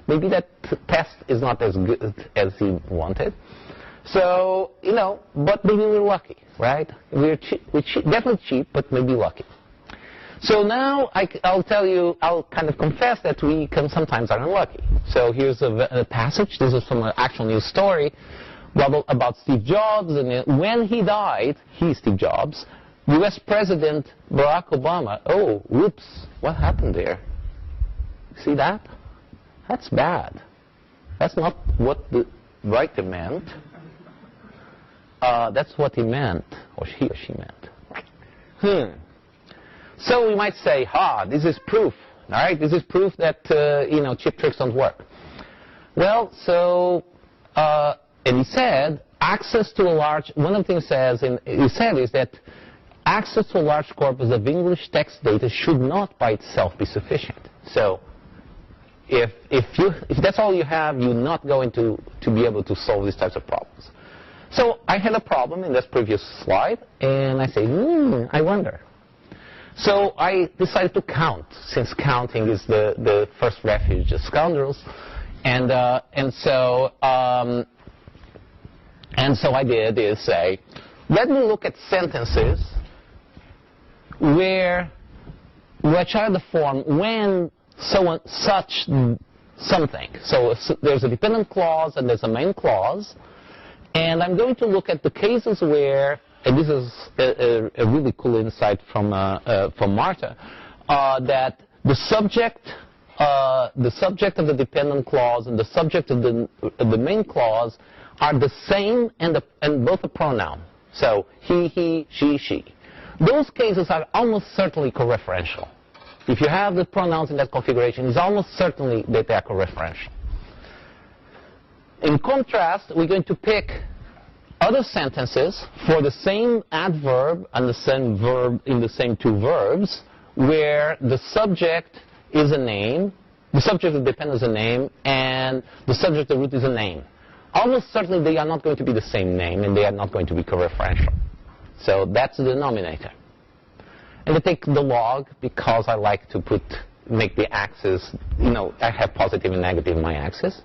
maybe that test is not as good as he wanted. So, but maybe we're lucky, right? We're definitely cheap, but maybe lucky. So now I'll kind of confess that we can sometimes are unlucky. So here's a passage. This is from an actual news story about Steve Jobs. And when he died, Steve Jobs, U.S. President Barack Obama, oh, whoops, what happened there? See that? That's bad. That's not what the writer meant. That's what he meant, or he or she meant. So we might say, this is proof, all right? This is proof that, cheap tricks don't work. Well, so, and he said, access to a large, one of the things he said is that access to a large corpus of English text data should not by itself be sufficient. So, if that's all you have, you're not going to be able to solve these types of problems. So I had a problem in this previous slide, and I say, I wonder. So I decided to count, since counting is the first refuge of scoundrels, and so I did is say, let me look at sentences which are the form when such something. So there's a dependent clause and there's a main clause, and I'm going to look at the cases where. And this is a really cool insight from Marta, that the subject of the dependent clause and the subject of the main clause are the same and both a pronoun. So he, she. Those cases are almost certainly coreferential. If you have the pronouns in that configuration, it's almost certainly that they are coreferential. In contrast, we're going to pick other sentences for the same adverb and the same verb in the same two verbs where the subject is a name, the subject of dependent is a name, and the subject of root is a name. Almost certainly they are not going to be the same name and they are not going to be coreferential. So that's the denominator. And I take the log because I like to make the axis, I have positive and negative in my axis.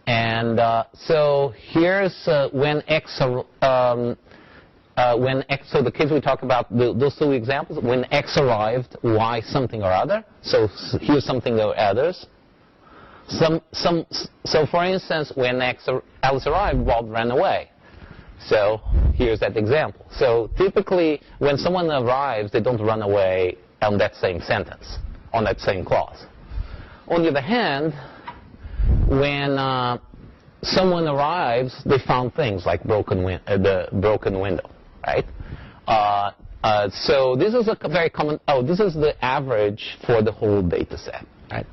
And so here's when x, so the case we talk about, those two examples, when x arrived, y something or other. So here's something or others. So for instance, when Alice arrived, Bob ran away. So here's that example. So typically, when someone arrives, they don't run away on that same sentence, on that same clause. On the other hand, when someone arrives, they found things like the broken window, right? So this is a very common. This is the average for the whole data set, right?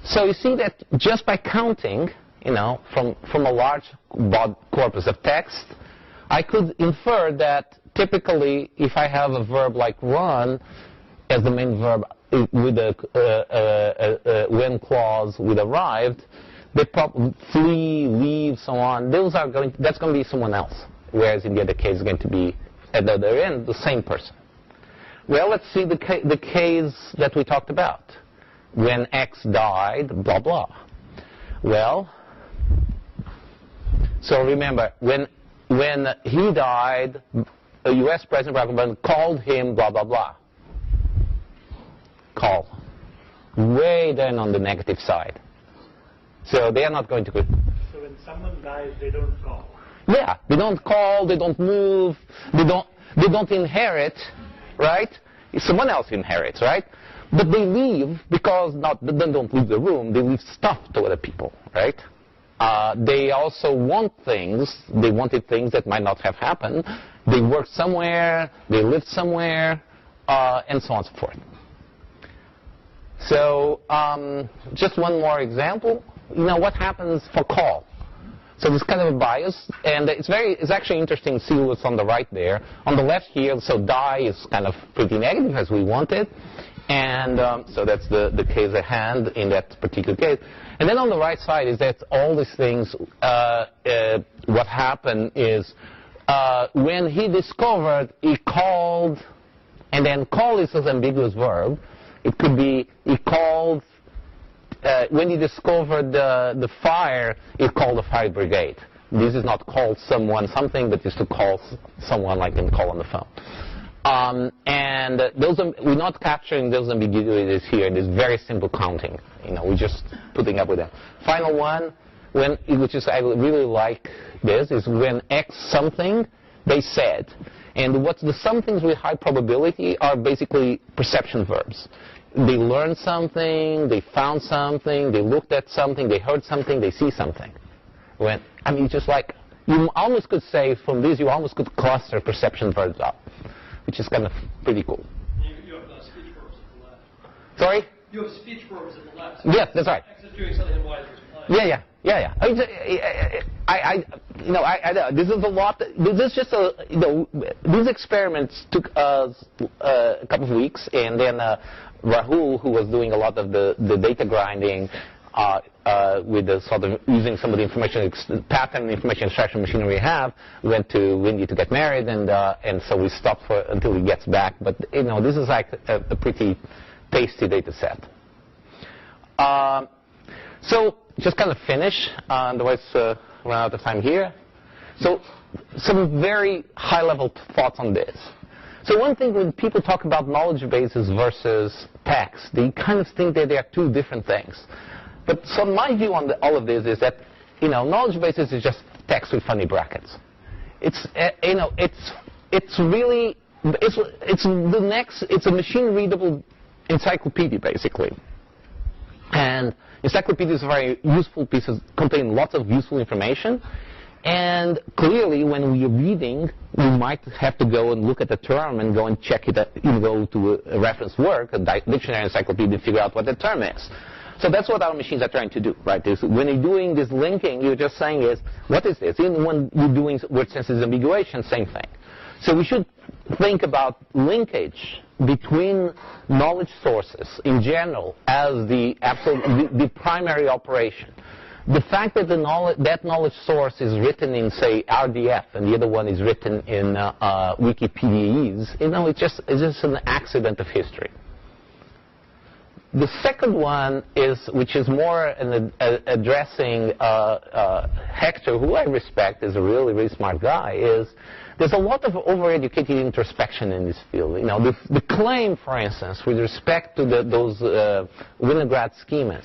So you see that just by counting, from a large corpus of text, I could infer that typically, if I have a verb like run as the main verb with a when clause with arrived, they probably flee, leave, so on. That's going to be someone else. Whereas in the other case, it's going to be at the other end the same person. Well, let's see the case that we talked about. When X died, blah blah. Well, so remember when he died, a U.S. President Barack Obama called him blah blah blah. Call. Way down on the negative side. So they are not going to. So when someone dies, they don't call. Yeah, they don't call, they don't move, they don't inherit, right? Someone else inherits, right? But they leave because they don't leave the room, they leave stuff to other people, right? They also want things, they wanted things that might not have happened. They worked somewhere, they lived somewhere, and so on and so forth. So just one more example. What happens for call? So there's kind of a bias, and it's actually interesting to see what's on the right there. On the left here, so die is kind of pretty negative as we wanted, and so that's the case at hand in that particular case. And then on the right side is that all these things, what happened is when he discovered, he called, and then call is an ambiguous verb. It could be he called. When he discovered the fire, he called the fire brigade. This is not call someone something, but just to call someone like in call on the phone. And we're not capturing those ambiguities here. It is very simple counting. We're just putting up with them. Final one, which is I really like this, is when X something, they said. And what's the somethings with high probability are basically perception verbs. They learned something, they found something, they looked at something, they heard something, they see something. Just like, you almost could say from this, you almost could cluster perception verbs up, which is kind of pretty cool. You have speech verbs at the left. Sorry? You have speech verbs at the left. Yes, that's right. X is doing something and Y is replying. Yeah. This is a lot. This is just these experiments took us a couple of weeks, and then Rahul, who was doing a lot of the data grinding with the sort of using some of the information pattern information extraction machinery we have, went to India to get married, and so we stopped until he gets back. But this is like a pretty tasty data set. So just kind of finish, otherwise run out of time here. So some very high-level thoughts on this. So one thing when people talk about knowledge bases versus text, they kind of think that they are two different things. But so my view on all of this is that knowledge bases is just text with funny brackets. It's a machine-readable encyclopedia basically. And encyclopedia is a very useful piece of contain lots of useful information. And clearly, when we are reading, we might have to go and look at the term and go and check it, go to a reference work, a dictionary encyclopedia, to figure out what the term is. So that's what our machines are trying to do, right? When you're doing this linking, you're just saying what is this? Even when you're doing word senses ambiguation, same thing. So we should think about linkage between knowledge sources in general as the primary operation. The fact that that knowledge source is written in, say, RDF and the other one is written in Wikipediaese, it's just an accident of history. The second one which is more addressing Hector, who I respect, is a really, really smart guy, is there's a lot of overeducated introspection in this field. The claim, for instance, with respect to those Winograd schemas,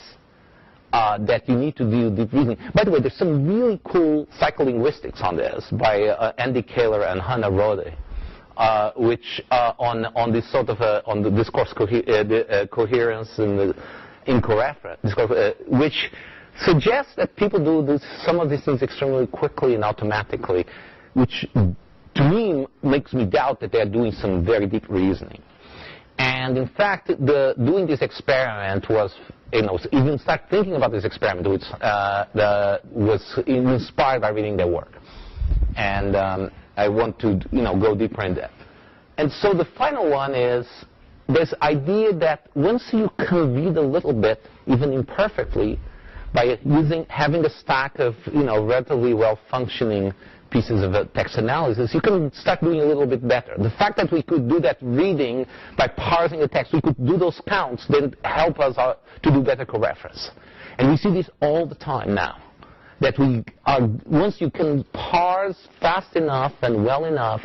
that you need to do deep reasoning. By the way, there's some really cool psycholinguistics on this by Andy Kaler and Hannah Rode, which on this sort of on the discourse coherence and the incoherence, which suggests that people do some of these things extremely quickly and automatically, which to me makes me doubt that they are doing some very deep reasoning. And in fact, doing this experiment was, even start thinking about this experiment, which was inspired by reading their work. And I want to, go deeper in that. And so the final one is this idea that once you can read a little bit, even imperfectly, by having a stack of, relatively well-functioning pieces of text analysis, you can start doing a little bit better. The fact that we could do that reading by parsing the text, we could do those counts, then help us to do better coreference. And we see this all the time now. That once you can parse fast enough and well enough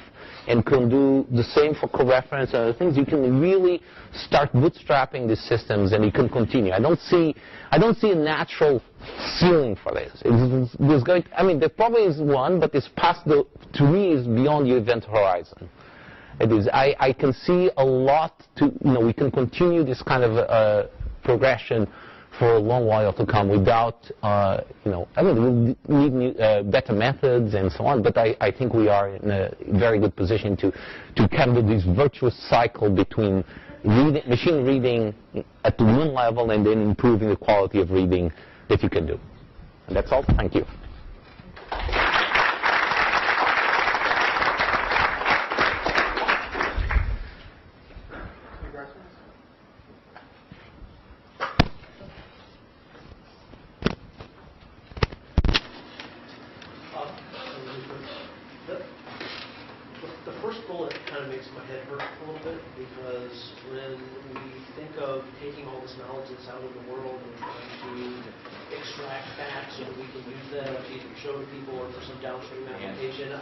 and can do the same for coreference and other things, you can really start bootstrapping these systems and you can continue. I don't see a natural ceiling for this. There probably is one, but it's to me, is beyond the event horizon. It is. I can see a lot we can continue this kind of progression for a long while to come without, we'll need better methods and so on, but I think we are in a very good position to kind of do this virtuous cycle between machine reading at one level and then improving the quality of reading that you can do. And that's all. Thank you. The first first bullet kind of makes my head hurt a little bit, because when we think of taking all this knowledge that's out in the world and trying to extract facts so that we can use them to either show to people or for some downstream application,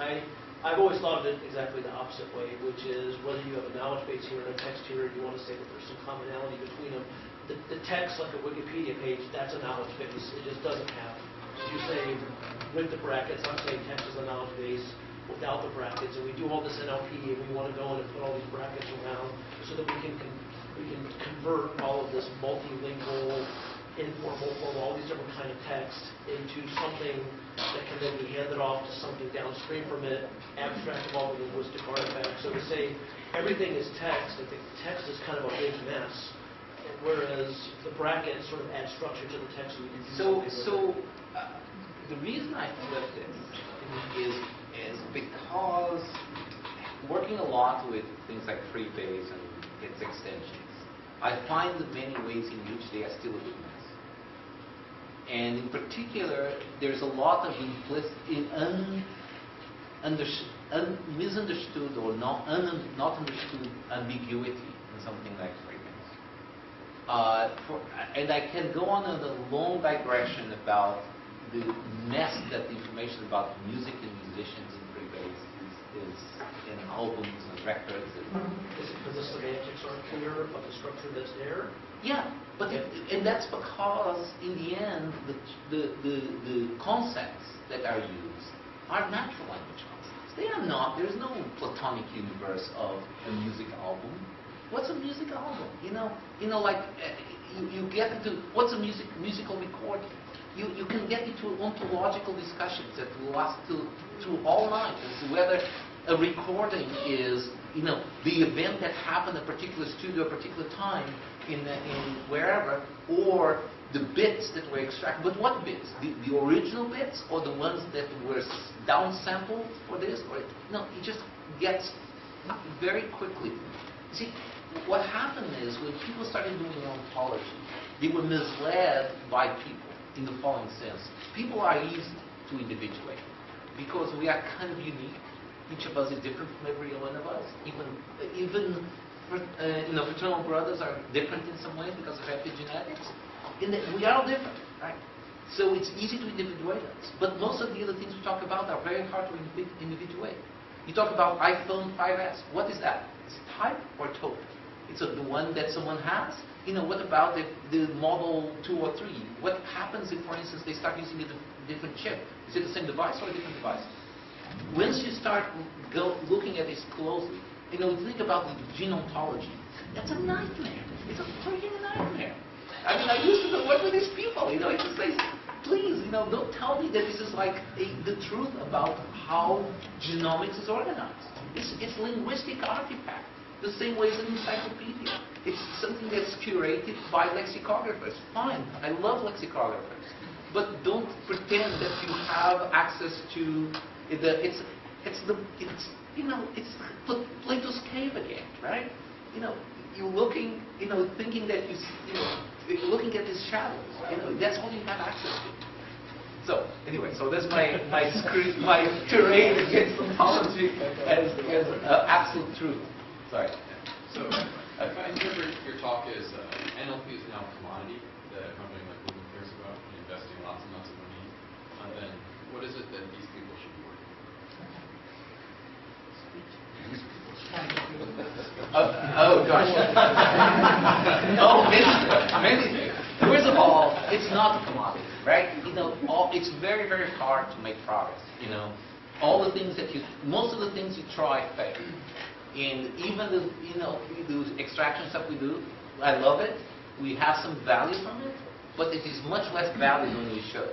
I've always thought of it exactly the opposite way, which is whether you have a knowledge base here and a text here, you want to say that there's some commonality between them. The text, like a Wikipedia page, that's a knowledge base. It just doesn't have. As you say, with the brackets, I'm saying text is a knowledge base without the brackets, and we do all this NLP, and we want to go in and put all these brackets around so that we can convert all of this multilingual, informal form, all these different kind of text into something that can then be handed off to something downstream from it, abstract of all the linguistic artifacts. So to say everything is text, I think text is kind of a big mess, whereas the brackets sort of add structure to the text. The reason I flip this is because working a lot with things like freebase and its extensions, I find the many ways in which they are still a big mess. And in particular, there's a lot of misunderstood or not understood ambiguity in something like freebase. And I can go on a long digression about the mess that the information about music and musicians in freebase is in albums and records. Is it because the semantics aren't clear of the structure that's there? Yeah, and that's because in the end, the concepts that are used are natural language concepts. They are not. There's no platonic universe of a music album. What's a music album? Like you get into what's a musical recording. You can get into ontological discussions that will last through all night as to whether a recording is, the event that happened in a particular studio, a particular time, in wherever, or the bits that were extracted. But what bits? The original bits, or the ones that were downsampled for this? It just gets very quickly. See, what happened is when people started doing ontology, they were misled by people. In the following sense, people are easy to individuate because we are kind of unique. Each of us is different from every one of us. Even fraternal brothers are different in some ways because of epigenetics. We are all different, right? So it's easy to individuate us. But most of the other things we talk about are very hard to individuate. You talk about iPhone 5S. What is that? It's type or token? It's the one that someone has. What about the model 2 or 3? What happens if, for instance, they start using a different chip? Is it the same device or a different device? Once you start looking at this closely, think about the gene ontology. That's a nightmare. It's a freaking nightmare. I used to work with these people. I used to say, please, don't tell me that this is like the truth about how genomics is organized. It's linguistic artifact. The same way as an encyclopedia. It's something that's curated by lexicographers. Fine, I love lexicographers. But don't pretend that you have access to it's Plato's cave again, right? You're looking, thinking that you're looking at these shadows. That's all you have access to. So anyway, that's my tirade against ontology as absolute truth. Sorry. So, if I interpret your talk as NLP is now a commodity that a company like Google cares about and investing lots and lots of money in, then what is it that these people should be working on? Oh gosh. Many things. First of all, it's not a commodity, right? It's very, very hard to make progress. Most of the things you try fail. And even the extraction stuff we do, I love it. We have some value from it, but it is much less value than we should.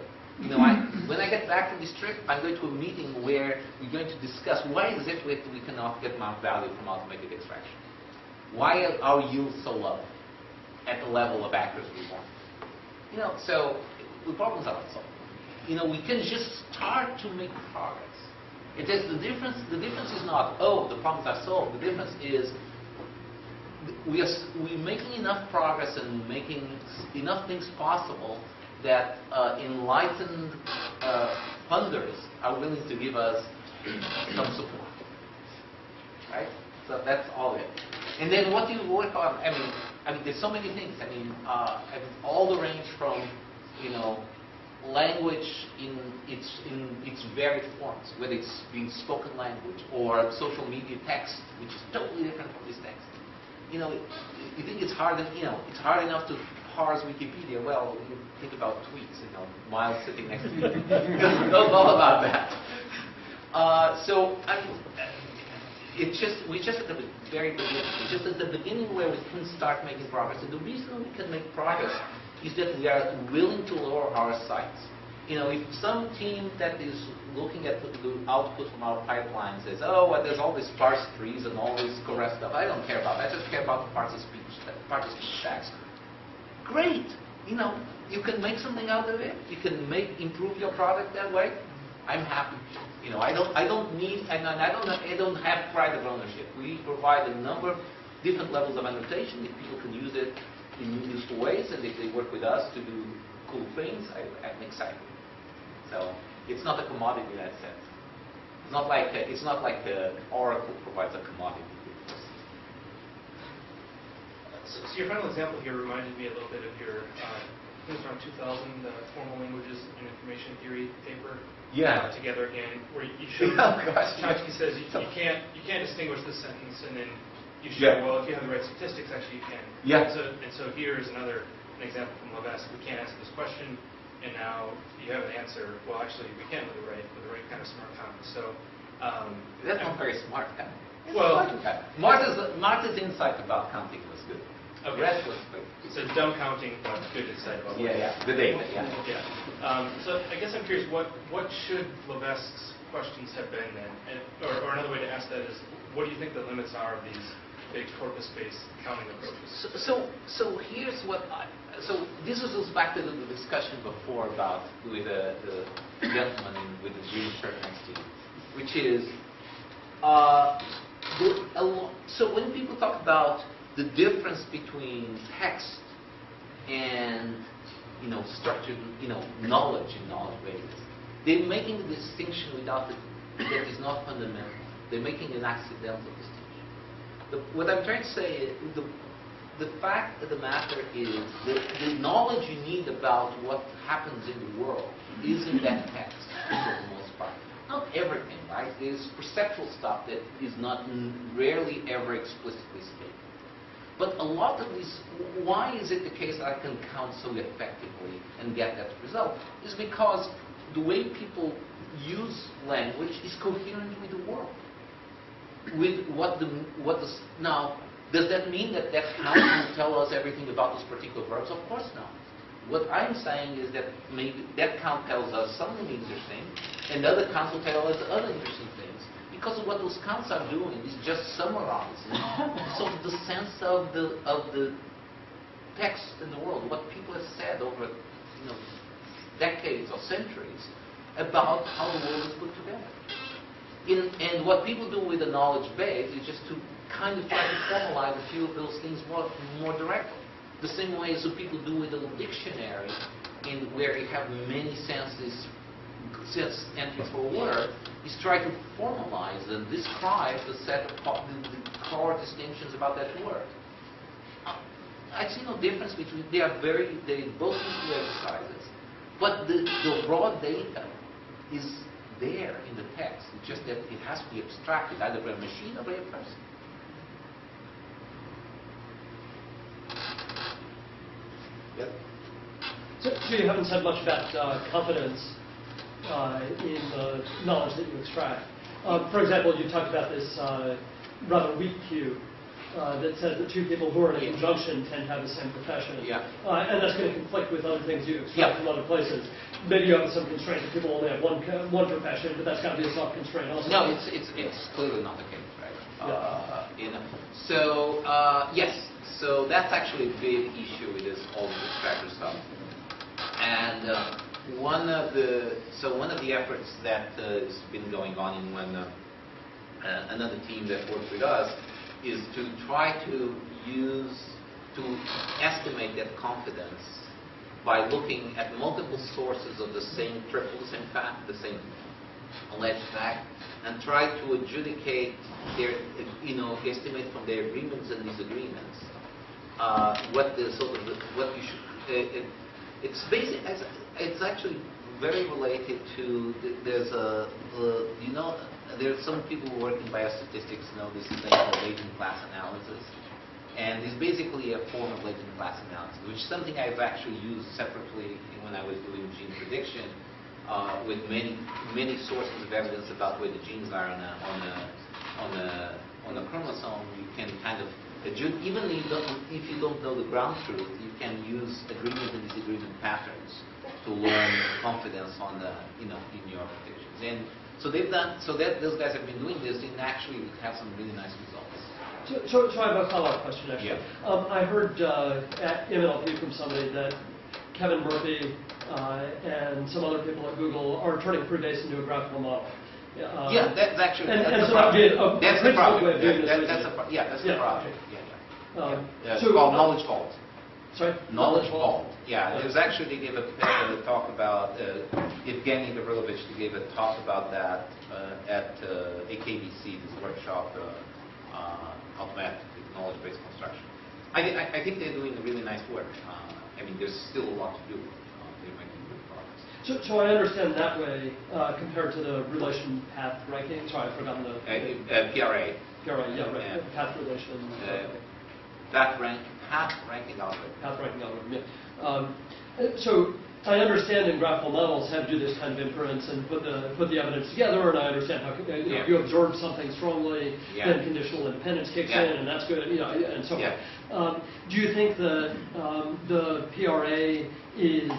When I get back from this trip, I'm going to a meeting where we're going to discuss why is it that we cannot get more value from automated extraction. Why are our yields so low at the level of accuracy we want? So the problems are not solved. We can just start to make progress. It is the difference. The difference is not, the problems are solved. The difference is we're making enough progress and making enough things possible that enlightened funders are willing to give us some support. right? So that's all it. And then what do you work on? I mean, there's so many things. I mean, all the range from, language in its varied forms, whether it's being spoken language or social media text, which is totally different from this text. You think it's hard, it's hard enough to parse Wikipedia. Well, you think about tweets, Miles sitting next to you. Knows all about that. We're just at the very beginning. It's just at the beginning where we can start making progress. And the reason we can make progress is that we are willing to lower our sights. If some team that is looking at the output from our pipeline says, oh, well, there's all these parse trees and all this correct stuff, I don't care about that. I just care about the parse of speech tags. Great. You can make something out of it. You can improve your product that way. I'm happy. I don't have pride of ownership. We provide a number of different levels of annotation. If people can use it in useful ways, and if they work with us to do cool things, I'm excited. So it's not a commodity in that sense. It's not like Oracle provides a commodity. So your final example here reminded me a little bit of your, I think it was around 2000, Formal Languages and Information Theory paper. Yeah. Together again, where you show, Chomsky says you can't distinguish this sentence, and then you show, well, if you have the right statistics, actually you can. Yeah. And so here is an example from Levesque. We can't answer this question, and now you have an answer. Well, actually, we can with the right kind of smart comment. So that's not very smart, huh? Well, Marx's insight about counting was good. Okay. The rest was good. So dumb counting, but good insight about the data. Yeah. So I guess I'm curious, what should Levesque's questions have been then? Or another way to ask that is, what do you think the limits are of these big corpus-based counting approaches? So here's what so this goes back to the discussion before about with the gentleman with the green shirt next to you, which is so when people talk about the difference between text and structured knowledge and knowledge bases, they're making the distinction that is not fundamental. They're making an accidental distinction. What I'm trying to say is the fact of the matter is the knowledge you need about what happens in the world is in that text for the most part. Not everything, right? There's perceptual stuff that is not rarely ever explicitly stated. But a lot of these, why is it the case that I can count so effectively and get that result? Is because the way people use language is coherent with the world. With now, does that mean that count will tell us everything about those particular verbs? Of course not. What I'm saying is that maybe that count tells us something interesting, and the other counts will tell us other interesting things. Because what those counts are doing is just summarizing sort of the sense of the text in the world, what people have said over decades or centuries about how the world is put together. And what people do with the knowledge base is just to kind of try to formalize a few of those things more directly. The same way as people do with a dictionary, where you have many sense entries for a word, is try to formalize and describe the set of the core distinctions about that word. I see no difference between they both useful exercises, but the raw data is there in the text. It's just that it has to be abstracted either by a machine or by a person. Yep. So you haven't said much about confidence in the knowledge that you extract. For example, you talked about this rather weak cue that says that two people who are in a conjunction tend to have the same profession. Yeah. And that's going to conflict with other things you extract from other places. Maybe you have some constraint that people only have one profession, but that's got to be a self-constraint also. No, it's clearly not the case, right? So yes, so that's actually a big issue with this all the extractor stuff. And one of the efforts that has been going on in another team that works with us is to try to estimate that confidence by looking at multiple sources of the same triple, the same fact, the same alleged fact and try to adjudicate their, estimate from their agreements and disagreements what the sort of what you should. It's basic. It's actually very related to there's some people who work in biostatistics know this thing called latent class analysis, and it's basically a form of latent class analysis, which is something I've actually used separately when I was doing gene prediction with many sources of evidence about where the genes are on a chromosome. You can kind of even if you don't know the ground truth, you can use agreement and disagreement patterns to learn confidence on the in your predictions. And so they've done those guys have been doing this and actually have some really nice results. So I have a follow-up question actually. Yeah. I heard at MLP from somebody that Kevin Murphy and some other people at Google are turning Predace into a graphical model. That's actually that's the problem. That's the problem. Way of doing That's the project. It's So called knowledge vault. Sorry? Knowledge vault. Yeah, there's actually, they gave a talk about, Evgeny Gavrilovich, they gave a talk about that at AKBC, this workshop, Automatic Knowledge-Based Construction. I think they're doing really nice work. There's still a lot to do. They're making good progress. So I understand that way compared to the relation path ranking. Sorry, I've forgotten the... PRA. PRA, yeah, right. Path relation. Path ranking algorithm. Path ranking algorithm, yeah. So I understand in graphical models how to do this kind of inference and put the evidence together, and I understand how if you observe something strongly, then conditional independence kicks in, and that's good, and so on. Do you think that the PRA is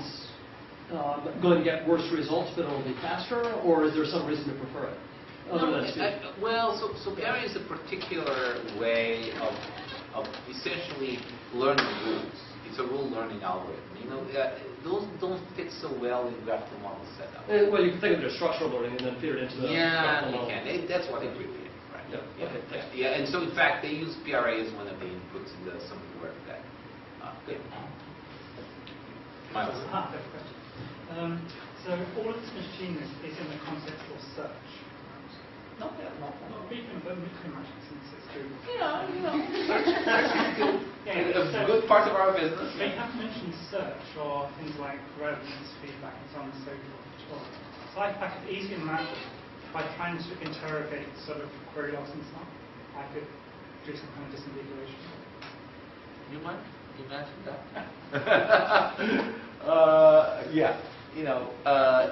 going to get worse results, but it'll be faster, or is there some reason to prefer it? So PRA is a particular way of essentially learning rules. It's a rule learning algorithm. Those don't fit so well in graphical model setup. Well, you can think of it as structural learning and then feed it into the graphical model. You can. That's what it really is, right? Okay. And so in fact, they use PRA as one of the inputs in some of the work that. Good. Miles. So all of this machine is in the context of search. Not Beacon, but pretty much since it's Google. A good part of our business. They have mentioned search or things like relevance, feedback, and so on and so forth. So I could easily imagine by trying to interrogate sort of query logs and stuff, I could do some kind of disambiguation. You might imagine that?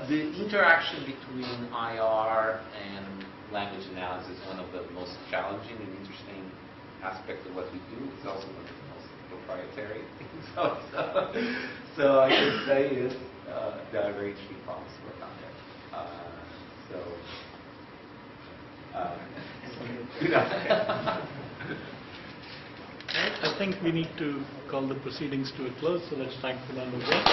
The interaction between IR and language analysis is one of the most challenging and interesting aspects of what we do. It's also one of the most proprietary things. So I can say is there are very interesting problems to work on there. I think we need to call the proceedings to a close, so let's thank Fernando again.